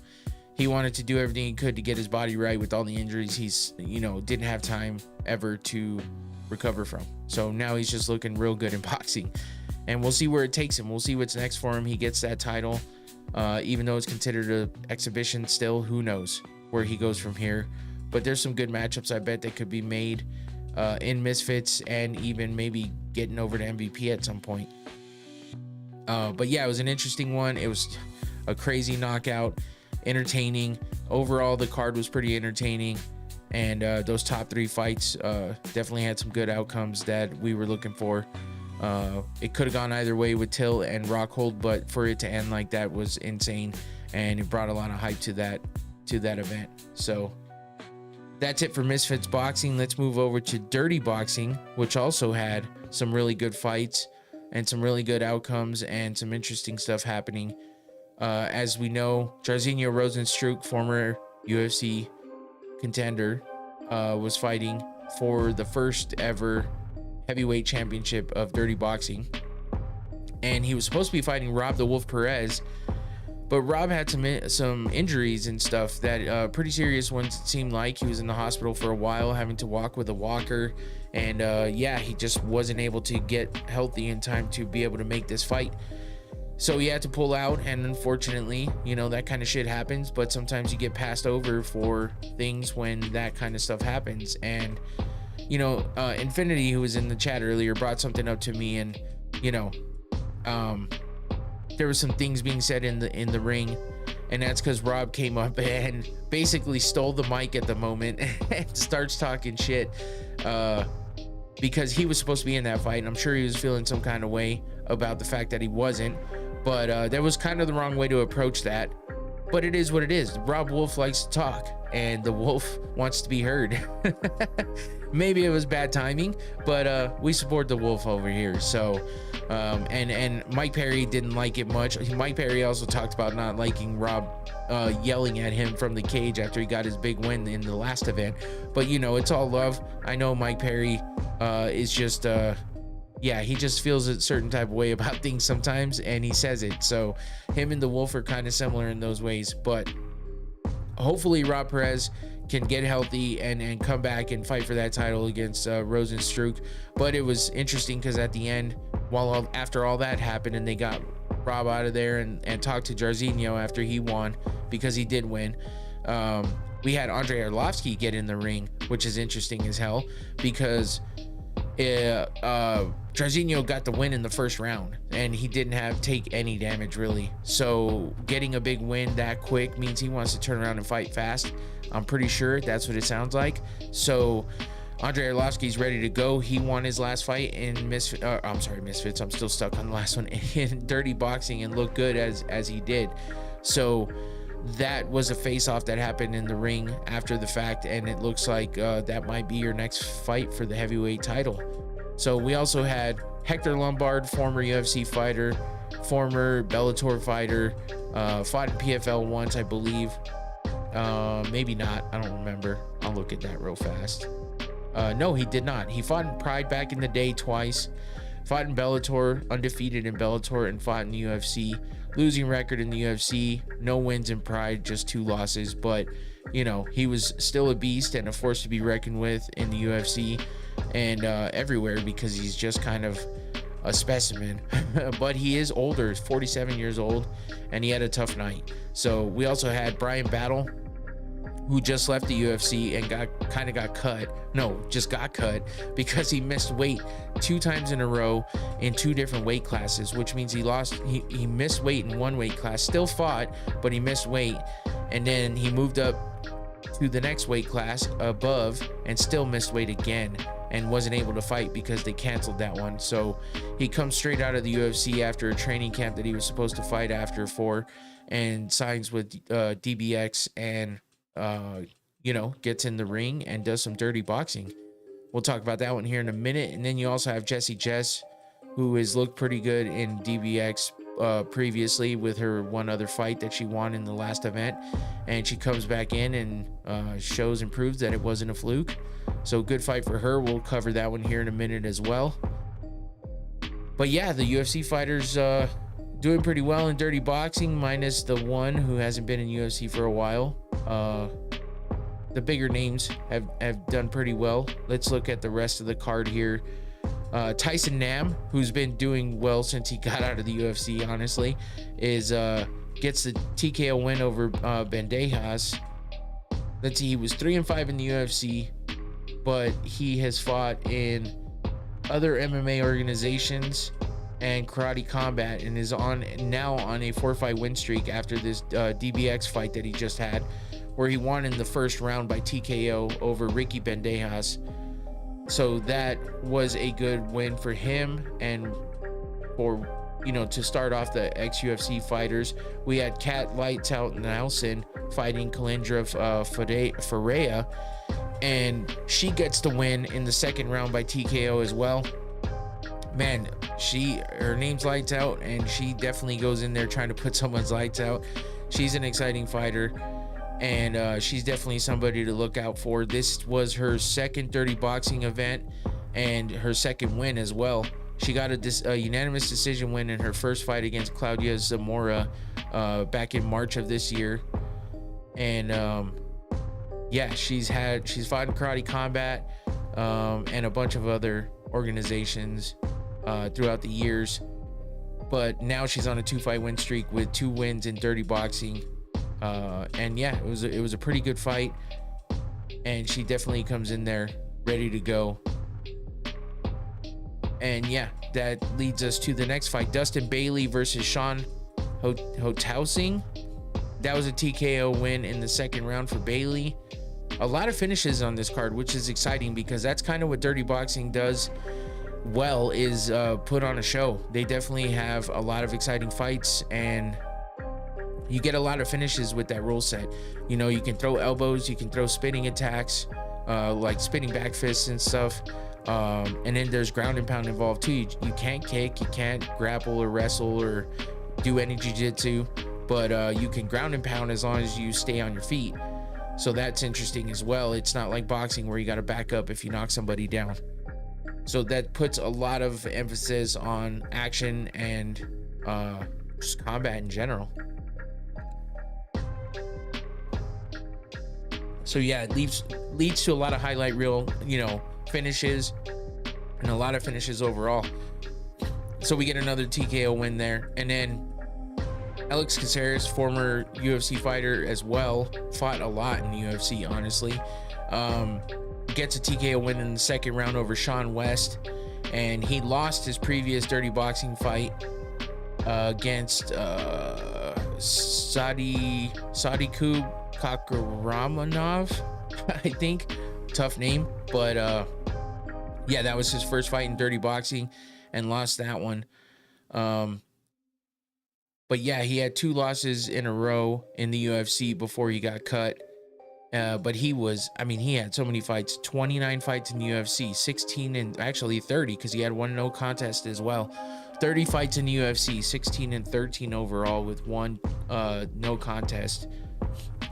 he wanted to do everything he could to get his body right with all the injuries he's didn't have time ever to recover from. So now he's just looking real good in boxing, and we'll see where it takes him. We'll see what's next for him. He gets that title, even though it's considered an exhibition still. Who knows where he goes from here? But there's some good matchups I bet that could be made in Misfits, and even maybe getting over to MVP at some point. But yeah, it was an interesting one. It was a crazy knockout, entertaining. Overall, the card was pretty entertaining. And those top 3 fights definitely had some good outcomes that we were looking for. It could have gone either way with Till and Rockhold, but for it to end like that was insane, and it brought a lot of hype to that event. So that's it for Misfits boxing. Let's move over to Dirty Boxing, which also had some really good fights and some really good outcomes and some interesting stuff happening. As we know, Jairzinho Rozenstruik, former UFC contender, was fighting for the first ever heavyweight championship of Dirty Boxing, and he was supposed to be fighting Rob the Wolf Perez, but Rob had some injuries and stuff that pretty serious ones. It seemed like he was in the hospital for a while, having to walk with a walker, and he just wasn't able to get healthy in time to be able to make this fight. So he had to pull out, and unfortunately, that kind of shit happens, but sometimes you get passed over for things when that kind of stuff happens. And, Infinity, who was in the chat earlier, brought something up to me, and, there were some things being said in the ring, and that's because Rob came up and basically stole the mic at the moment and starts talking shit, because he was supposed to be in that fight, and I'm sure he was feeling some kind of way about the fact that he wasn't. But that was kind of the wrong way to approach that. But it is what it is. Rob Wolf likes to talk, and the wolf wants to be heard. Maybe it was bad timing, but we support the wolf over here. So And Mike Perry didn't like it much. Mike Perry also talked about not liking Rob yelling at him from the cage after he got his big win in the last event. But you know, it's all love. I know Mike Perry is just yeah, he just feels a certain type of way about things sometimes, and he says it. So him and the Wolf are kind of similar in those ways. But hopefully Rob Perez can get healthy and come back and fight for that title against Rozenstruik. But it was interesting because at the end, after all that happened and they got Rob out of there and talked to Jairzinho after he won, because he did win, we had Andrei Arlovski get in the ring, which is interesting as hell, because Jairzinho got the win in the first round and he didn't take any damage really. So getting a big win that quick means he wants to turn around and fight fast. I'm pretty sure that's what it sounds like. So Andrei Arlovski's ready to go. He won his last fight in Misfits. I'm still stuck on the last one, in Dirty Boxing, and looked good as he did. So that was a face-off that happened in the ring after the fact, and it looks like that might be your next fight for the heavyweight title. So we also had Hector Lombard, former UFC fighter, former Bellator fighter, fought in PFL once, I believe. Maybe not, I don't remember. I'll look at that real fast. No, he did not. He fought in Pride back in the day twice, fought in Bellator, undefeated in Bellator, and fought in the UFC. Losing record in the UFC, no wins in Pride, just 2 losses. But you know, he was still a beast and a force to be reckoned with in the UFC and everywhere, because he's just kind of a specimen. But he is older, 47 years old, and he had a tough night. So we also had Brian Battle, who just left the UFC and got cut because he missed weight 2 times in a row in 2 different weight classes, which means he missed weight in 1 weight class, still fought, but he missed weight, and then he moved up to the next weight class above and still missed weight again and wasn't able to fight because they canceled that one. So he comes straight out of the UFC after a training camp that he was supposed to fight after for, and signs with DBX and you know, gets in the ring and does some dirty boxing. We'll talk about that one here in a minute. And then you also have Jessie Jess, who has looked pretty good in DBX previously with her one other fight that she won in the last event, and she comes back in and shows and proves that it wasn't a fluke. So good fight for her. We'll cover that one here in a minute as well. But yeah, the UFC fighters doing pretty well in dirty boxing, minus the one who hasn't been in UFC for a while. The bigger names have done pretty well. Let's look at the rest of the card here. Tyson Nam, who's been doing well since he got out of the UFC, honestly, gets the TKO win over Bandejas. Let's see, he was 3-5 in the UFC, but he has fought in other MMA organizations and karate combat, and is now on a 4-fight win streak after this DBX fight that he just had, where he won in the first round by TKO over Ricky Bandejas. So that was a good win for him, and for, you know, to start off the ex-UFC fighters, we had Kat Lights Out Nelson fighting Kalindra Ferreira, and she gets the win in the second round by TKO as well. Man, her name's Lights Out, and she definitely goes in there trying to put someone's lights out. She's an exciting fighter, and she's definitely somebody to look out for. This was her second dirty boxing event and her second win as well. She got a unanimous decision win in her first fight against Claudia Zamora back in March of this year. And yeah, she's fought in karate combat and a bunch of other organizations throughout the years, but now she's on a 2-fight win streak with 2 wins in dirty boxing. And yeah, it was a pretty good fight, and she definitely comes in there ready to go. And yeah, that leads us to the next fight, Dustin Bailey versus Sean Hotausing. That was a TKO win in the second round for Bailey. A lot of finishes on this card, which is exciting because that's kind of what dirty boxing does well, is put on a show. They definitely have a lot of exciting fights, and you get a lot of finishes with that rule set. You know, you can throw elbows, you can throw spinning attacks, like spinning back fists and stuff. And then there's ground and pound involved too. You can't kick, you can't grapple or wrestle or do any jiu-jitsu, but you can ground and pound as long as you stay on your feet. So that's interesting as well. It's not like boxing where you got to back up if you knock somebody down. So that puts a lot of emphasis on action and just combat in general. So yeah, it leads to a lot of highlight reel, finishes, and a lot of finishes overall. So we get another TKO win there. And then Alex Caceres, former UFC fighter as well, fought a lot in the UFC, honestly. Gets a TKO win in the second round over Sean West. And he lost his previous dirty boxing fight against Sadiku Kakramanov, I think. Tough name. But yeah, that was his first fight in dirty boxing and lost that one. But yeah, he had 2 losses in a row in the UFC before he got cut. But he had so many fights, 29 fights in the UFC, 16 and actually 30, because he had 1 no contest as well. 30 fights in the UFC, 16 and 13 overall with 1 no contest.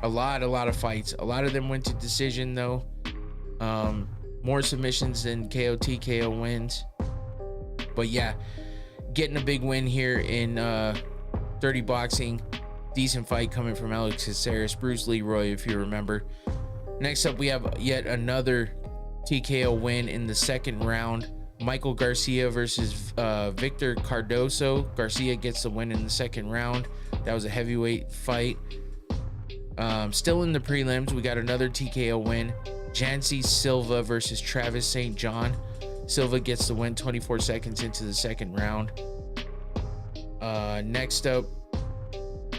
A lot of fights. A lot of them went to decision though. More submissions than KO TKO wins. But yeah, getting a big win here in dirty boxing. Decent fight coming from Alex Caceres, Bruce Leroy, if you remember. Next up, we have yet another TKO win in the second round. Michael Garcia versus Victor Cardoso. Garcia gets the win in the second round. That was a heavyweight fight. Still in the prelims, we got another TKO win. Jancy Silva versus Travis St. John. Silva gets the win 24 seconds into the second round. Next up,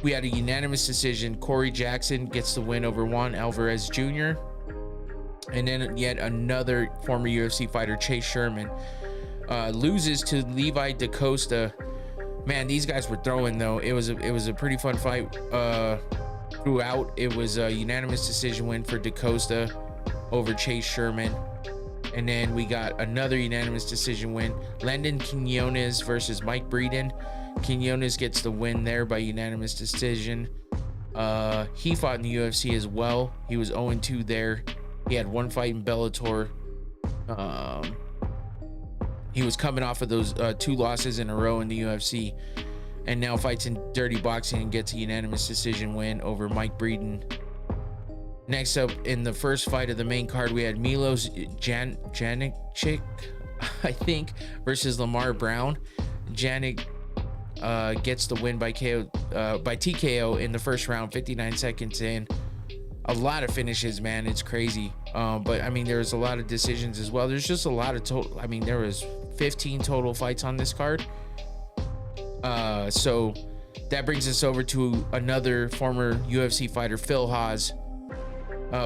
we had a unanimous decision. Corey Jackson gets the win over Juan Alvarez Jr. And then yet another former UFC fighter, Chase Sherman, loses to Levi DaCosta. Man, these guys were throwing though. It was a pretty fun fight throughout. It was a unanimous decision win for DaCosta over Chase Sherman. And then we got another unanimous decision win. Landon Quinones versus Mike Breeden. Quinones gets the win there by unanimous decision. He fought in the UFC as well. He was 0-2 there. He had 1 fight in Bellator. He was coming off of those 2 losses in a row in the UFC, and now fights in dirty boxing and gets a unanimous decision win over Mike Breeden. Next up, in the first fight of the main card, we had Milos Janikcic, I think, versus Lamar Brown. Janik gets the win by TKO in the first round, 59 seconds in. A lot of finishes, man. It's crazy. But I mean, there's a lot of decisions as well. There's just a lot of total. I mean, there was 15 total fights on this card. So that brings us over to another former UFC fighter, Phil Haas,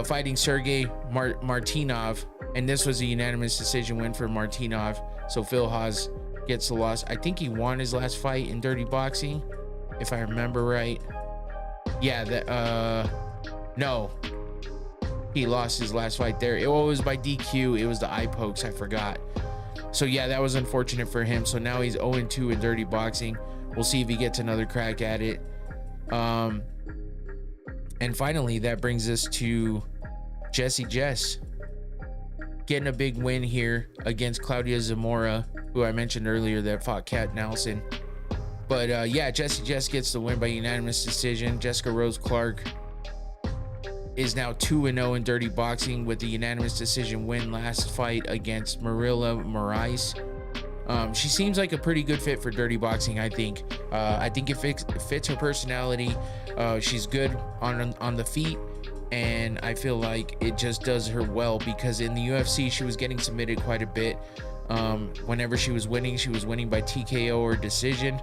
fighting Sergey Martinov. And this was a unanimous decision win for Martinov. So Phil Haas gets the loss. I think he won his last fight in dirty boxing, if I remember right. Yeah, no, he lost his last fight there. It was by DQ. It was the eye pokes. I forgot. So yeah, that was unfortunate for him. So now he's 0-2 in dirty boxing. We'll see if he gets another crack at it. And finally, that brings us to Jesse Jess getting a big win here against Claudia Zamora, who I mentioned earlier that fought Kat Nelson. But yeah, Jesse Jess gets the win by unanimous decision. Jessica Rose Clark is now 2-0 in dirty boxing with the unanimous decision win last fight against Marilla Moraes. She seems like a pretty good fit for dirty boxing. I think it fits her personality. She's good on the feet, and I feel like it just does her well, because in the UFC she was getting submitted quite a bit. Whenever she was winning by TKO or decision,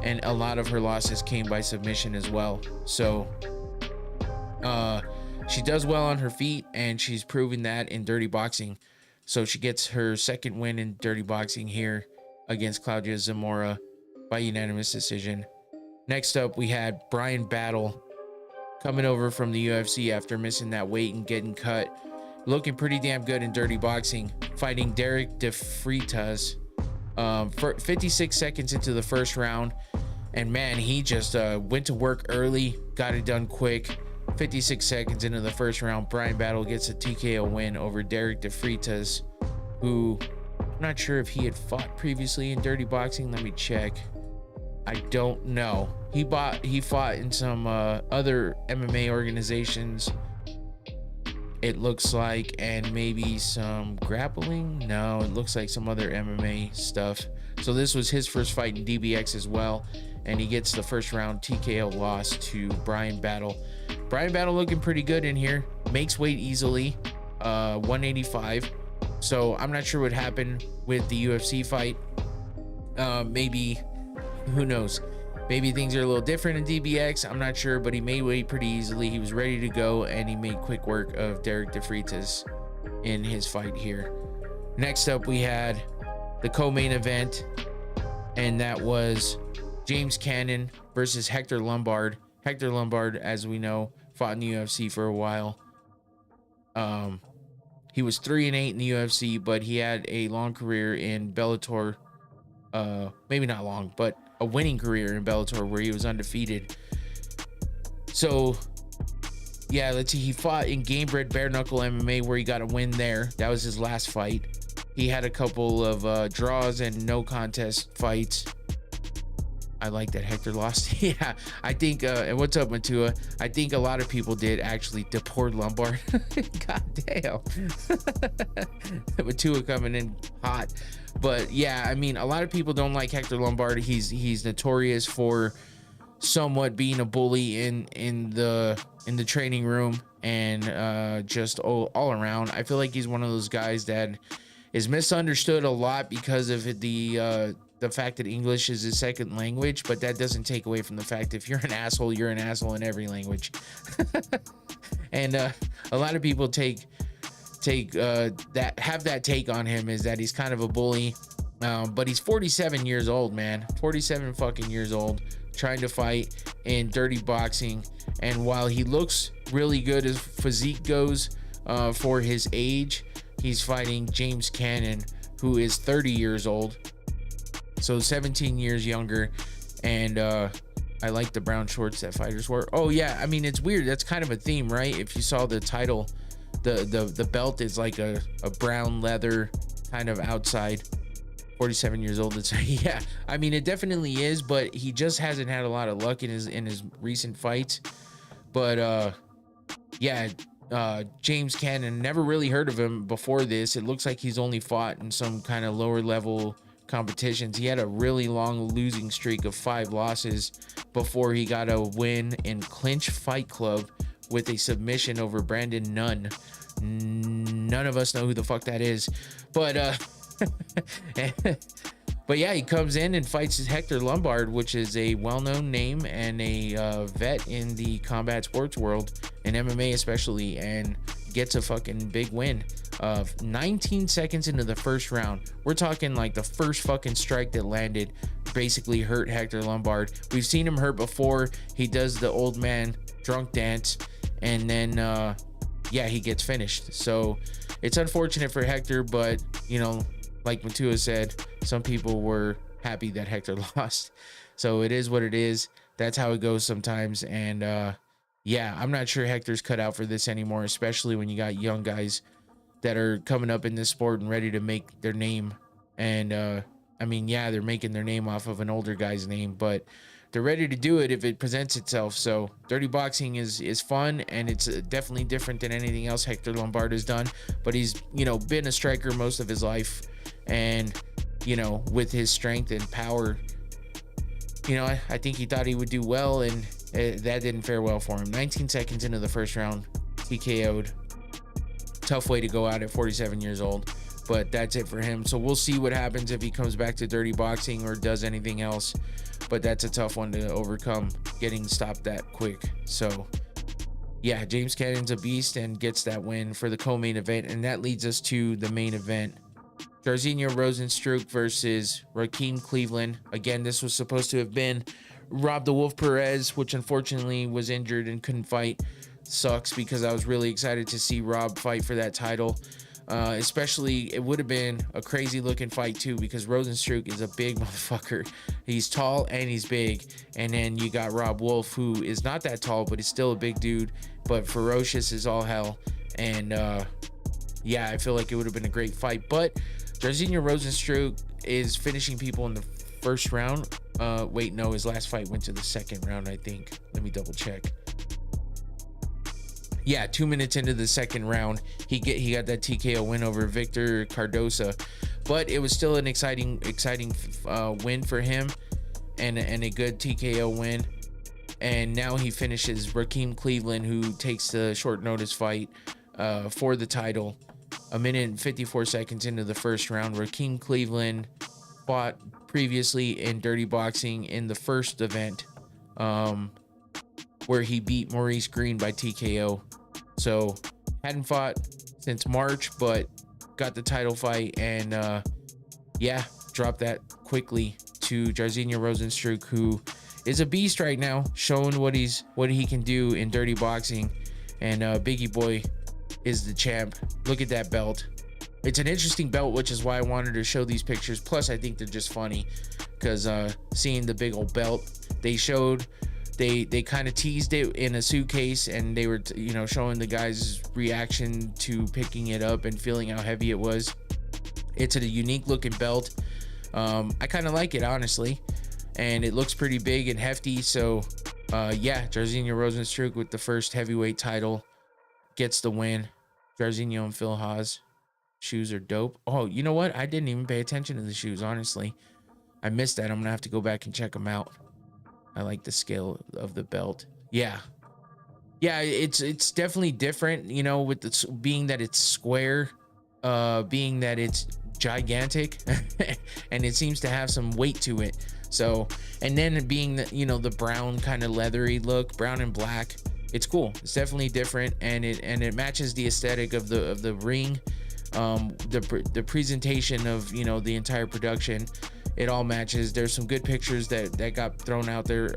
and a lot of her losses came by submission as well. So she does well on her feet, and she's proven that in dirty boxing. So she gets her second win in dirty boxing here against Claudia Zamora by unanimous decision. Next up, we had Brian Battle coming over from the UFC after missing that weight and getting cut. looking pretty damn good in dirty boxing, fighting Derek De Freitas. For 56 seconds into the first round, and man, he just went to work early, got it done quick. 56 seconds into the first round, Brian Battle gets a TKO win over Derek De Freitas, who I'm not sure if he had fought previously in dirty boxing. Let me check. I don't know. He fought in some other MMA organizations, it looks like, and maybe some grappling. No, it looks like some other MMA stuff. So this was his first fight in DBX as well, and he gets the first round TKO loss to Brian Battle. Brian Battle looking pretty good in here, makes weight easily, 185. So I'm not sure what happened with the UFC fight. Maybe, who knows, maybe things are a little different in DBX. I'm not sure, but he made weight pretty easily. He was ready to go, and he made quick work of Derek De Freitas in his fight here. Next up, we had the co-main event, and that was James Cannon versus Hector Lombard. Hector Lombard, as we know, fought in the UFC for a while. He was 3-8 in the UFC, but he had a long career in Bellator. Maybe not long, but a winning career in Bellator where he was undefeated. So yeah, let's see, he fought in Gamebred Bare Knuckle MMA where he got a win there. That was his last fight. He had a couple of draws and no contest fights. I like that Hector lost. Yeah, I think, and what's up, Matua? I think a lot of people did actually deport Lombard. God damn. Matua coming in hot. But yeah, I mean, a lot of people don't like Hector Lombard. He's notorious for somewhat being a bully in the training room, and just all around. I feel like he's one of those guys that is misunderstood a lot because of the fact that English is his second language, but that doesn't take away from the fact if you're an asshole, you're an asshole in every language. And a lot of people have that take on him, is that he's kind of a bully. But he's 47 years old, man. 47 fucking years old, trying to fight in dirty boxing. And while he looks really good as physique goes, for his age, he's fighting James Cannon, who is 30 years old. So 17 years younger. And I like the brown shorts that fighters wore. Oh yeah, I mean, it's weird. That's kind of a theme, right? If you saw the title, the belt is like a brown leather kind of outside. 47 years old. It's, yeah, I mean, it definitely is, but he just hasn't had a lot of luck in his recent fights. But yeah, James Cannon, never really heard of him before this. It looks like he's only fought in some kind of lower level competitions. He had a really long losing streak of 5 losses before he got a win in Clinch Fight Club with a submission over Brandon Nunn. None of us know who the fuck that is, but but yeah, he comes in and fights Hector Lombard, which is a well-known name and a vet in the combat sports world, in MMA especially, and gets a fucking big win of 19 seconds into the first round. We're talking like the first fucking strike that landed basically hurt Hector Lombard. We've seen him hurt before. He does the old man drunk dance, and then yeah, he gets finished. So it's unfortunate for Hector, but you know, like Matua said, some people were happy that Hector lost. So it is what it is. That's how it goes sometimes. And yeah, I'm not sure Hector's cut out for this anymore, especially when you got young guys that are coming up in this sport and ready to make their name. And I mean, yeah, they're making their name off of an older guy's name, but they're ready to do it if it presents itself. So dirty boxing is fun, and it's definitely different than anything else Hector Lombard has done. But he's, you know, been a striker most of his life, and you know, with his strength and power, you know, I think he thought he would do well, and that didn't fare well for him. 19 seconds into the first round, TKO'd. Tough way to go out at 47 years old, but that's it for him. So we'll see what happens if he comes back to dirty boxing or does anything else. But that's a tough one to overcome, getting stopped that quick. So yeah, James Cannon's a beast and gets that win for the co-main event. And that leads us to the main event. Jairzinho Rozenstruik versus Rakeem Cleveland. Again, this was supposed to have been Rob the Wolf Perez, which unfortunately was injured and couldn't fight. sucks because I was really excited to see Rob fight for that title. Especially, it would have been a crazy looking fight too, because Rozenstruik is a big motherfucker. He's tall and he's big. And then you got Rob Wolf, who is not that tall, but he's still a big dude, but ferocious as all hell. And yeah, I feel like it would have been a great fight. But Jairzinho Rozenstruik is finishing people in the first round. Wait, no, his last fight went to the second round, I think. Let me double check. Yeah, 2 minutes into the second round, he got that TKO win over Victor Cardosa, but it was still an exciting win for him, and a good TKO win. And now he finishes Raheem Cleveland, who takes the short notice fight for the title. A minute and 54 seconds into the first round, Raheem Cleveland fought previously in Dirty Boxing in the first event, where he beat Maurice Green by TKO. So hadn't fought since March, but got the title fight, and yeah, dropped that quickly to Jairzinho Rozenstruik, who is a beast right now, showing what he can do in Dirty Boxing. And Biggie Boy is the champ. Look at that belt. It's an interesting belt, which is why I wanted to show these pictures. Plus, I think they're just funny because seeing the big old belt they showed. They kind of teased it in a suitcase, and they were, showing the guys' reaction to picking it up and feeling how heavy it was. It's a unique looking belt. I kind of like it, honestly, and it looks pretty big and hefty. So yeah, Jairzinho Rozenstruik with the first heavyweight title gets the win. Jairzinho and Phil Haas. Shoes are dope. Oh, you know what? I didn't even pay attention to the shoes, honestly. I missed that. I'm gonna have to go back and check them out. I like the scale of the belt. Yeah, it's definitely different, with the being that it's square, being that it's gigantic, and it seems to have some weight to it. So, and then being that, the brown kind of leathery look, brown and black, it's cool. It's definitely different, and it matches the aesthetic of the ring, the presentation of the entire production. It all matches. There's some good pictures that got thrown out there,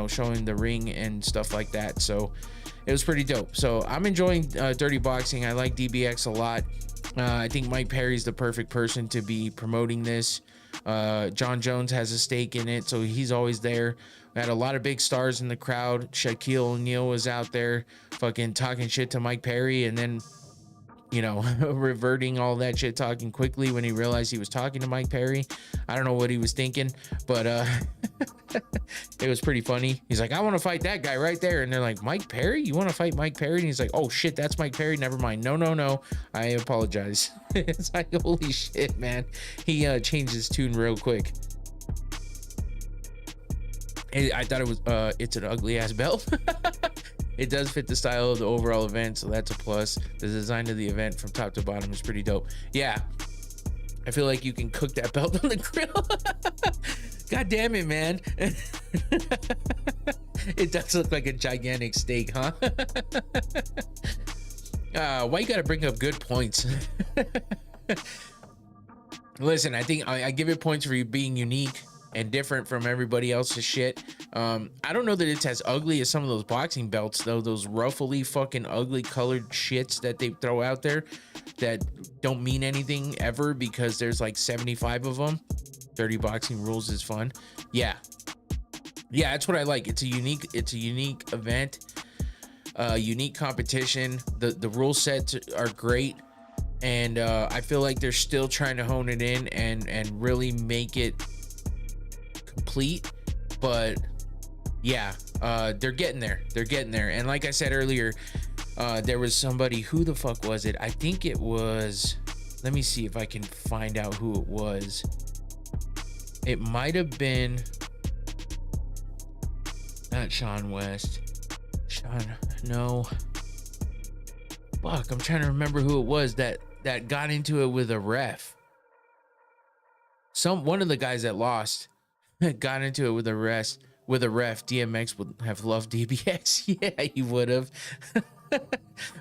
showing the ring and stuff like that. So it was pretty dope. So I'm enjoying Dirty Boxing. I like DBX a lot. I think Mike Perry's the perfect person to be promoting this. John Jones has a stake in it, so he's always there. We had a lot of big stars in the crowd. Shaquille O'Neal was out there fucking talking shit to Mike Perry, and then reverting all that shit talking quickly when he realized he was talking to Mike Perry. I don't know what he was thinking, but it was pretty funny. He's like, I want to fight that guy right there. And they're like, Mike Perry? You want to fight Mike Perry? And he's like, oh shit, that's Mike Perry. Never mind. No. I apologize. It's like, holy shit, man. He changed his tune real quick. I thought it was, it's an ugly ass belt. It does fit the style of the overall event, so that's a plus. The design of the event from top to bottom is pretty dope. Yeah, I feel like you can cook that belt on the grill. God damn it, man. It does look like a gigantic steak, huh? Why you gotta bring up good points? Listen, I think I give it points for you being unique and different from everybody else's shit. I don't know that it's as ugly as some of those boxing belts, though. Those ruffly fucking ugly colored shits that they throw out there that don't mean anything ever because there's like 75 of them. Dirty Boxing Rules is fun. Yeah, that's what I like. It's a unique event, unique competition. The rule sets are great, and I feel like they're still trying to hone it in and really make it complete. But yeah, they're getting there. And like I said earlier, there was somebody, who the fuck was it? I think it was, let me see if I can find out who it was. It might have been not Sean West. No. Fuck, I'm trying to remember who it was that got into it with a ref. One of the guys that lost got into it with a ref. DMX would have loved DBX. Yeah, he would have.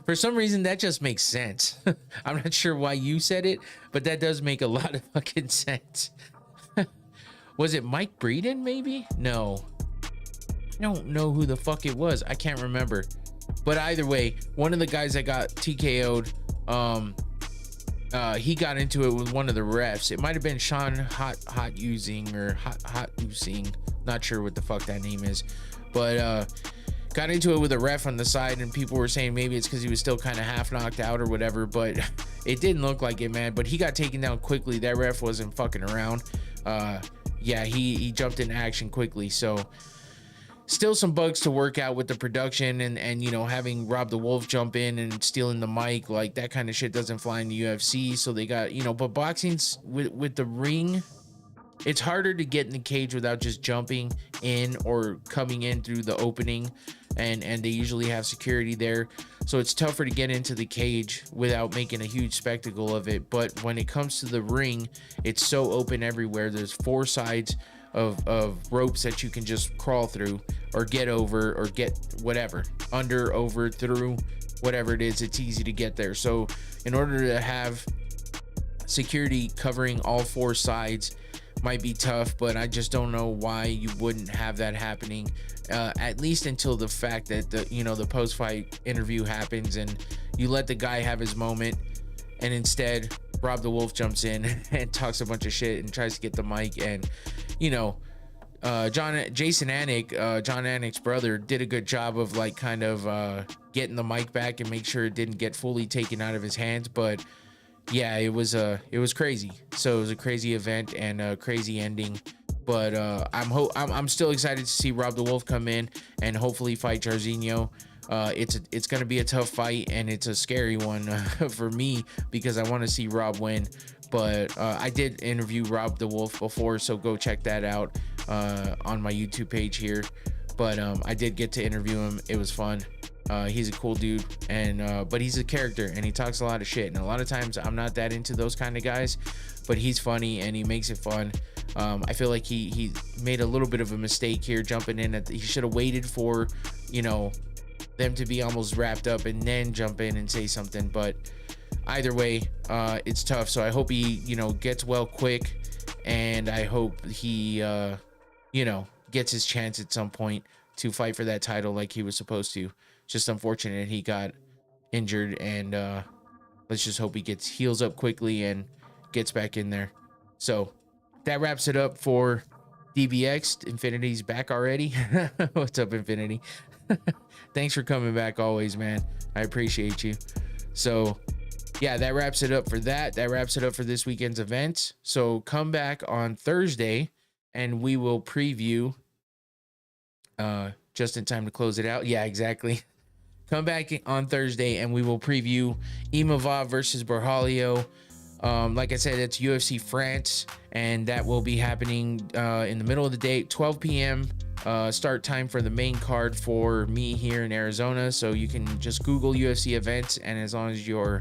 For some reason, that just makes sense. I'm not sure why you said it, but that does make a lot of fucking sense. Was it Mike Breeden, maybe? No. I don't know who the fuck it was. I can't remember. But either way, one of the guys that got TKO'd, he got into it with one of the refs. It might have been Sean Hot using or hot using, not sure what the fuck that name is, but got into it with a ref on the side, and people were saying maybe it's because he was still kind of half knocked out or whatever, but it didn't look like it, man. But he got taken down quickly. That ref wasn't fucking around. Yeah, he jumped in action quickly. So still some bugs to work out with the production, and you know, having Rob the Wolf jump in and stealing the mic, like that kind of shit doesn't fly in the UFC. So they got, you know, but boxing's with the ring, it's harder to get in the cage without just jumping in or coming in through the opening, and they usually have security there, so it's tougher to get into the cage without making a huge spectacle of it. But when it comes to the ring, it's so open everywhere. There's 4 sides of ropes that you can just crawl through or get over or get whatever, under, over, through, whatever it is, it's easy to get there. So in order to have security covering all 4 sides might be tough, but I just don't know why you wouldn't have that happening, at least until the fact that the post-fight interview happens and you let the guy have his moment, and instead Rob the Wolf jumps in and talks a bunch of shit and tries to get the mic. And Jason Anik, John Anik's brother, did a good job of like kind of getting the mic back and make sure it didn't get fully taken out of his hands. But yeah, it was crazy. So it was a crazy event and a crazy ending. But I'm still excited to see Rob the Wolf come in and hopefully fight Jairzinho. It's gonna be a tough fight, and it's a scary one for me because I want to see Rob win. But I did interview Rob the Wolf before, so go check that out on my YouTube page here. But I did get to interview him. It was fun. He's a cool dude, and but he's a character and he talks a lot of shit, and a lot of times I'm not that into those kind of guys, but he's funny and he makes it fun. I feel like he made a little bit of a mistake here jumping in he should have waited for, you know, them to be almost wrapped up and then jump in and say something. But either way, it's tough. So I hope he, you know, gets well quick, and I hope he you know, gets his chance at some point to fight for that title like he was supposed to. Just unfortunate he got injured, and let's just hope he heals up quickly and gets back in there. So that wraps it up for DBX. Infinity's back already. What's up, Infinity? Thanks for coming back always, man. I appreciate you. So yeah, that wraps it up for that. That wraps it up for this weekend's events. So come back on Thursday and we will preview just in time to close it out. Yeah, exactly. Come back on Thursday and we will preview Imavov versus Borjalio. Like I said, it's UFC France, and that will be happening in the middle of the day, 12 p.m. Start time for the main card for me here in Arizona. So you can just Google UFC events, and as long as your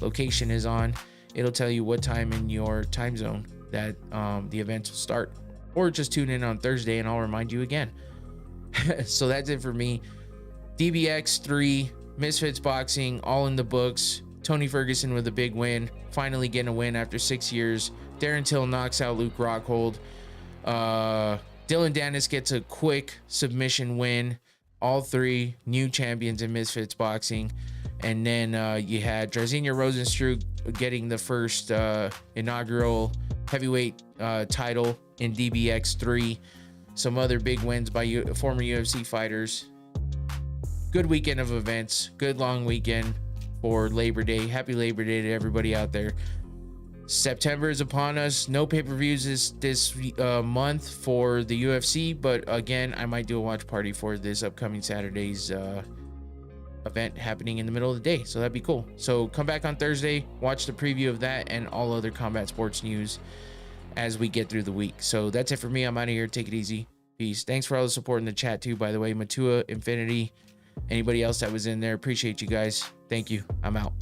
location is on, it'll tell you what time in your time zone that the events will start. Or just tune in on Thursday and I'll remind you again. So that's it for me. DBX 3, Misfits Boxing, all in the books. Tony Ferguson with a big win, finally getting a win after 6 years. Darren Till knocks out Luke Rockhold. Dylan Dennis gets a quick submission win. All 3 new champions in Misfits Boxing. And then you had Jairzinho Rozenstruik getting the first inaugural heavyweight title in DBX 3. Some other big wins by former UFC fighters. Good weekend of events. Good long weekend for Labor Day. Happy Labor Day to everybody out there. September is upon us. No pay-per-views this month for the UFC, but again, I might do a watch party for this upcoming Saturday's event happening in the middle of the day, so that'd be cool. So come back on Thursday, watch the preview of that and all other combat sports news as we get through the week. So that's it for me. I'm out of here. Take it easy. Peace. Thanks for all the support in the chat too, by the way. Matua, Infinity, anybody else that was in there, appreciate you guys. Thank you. I'm out.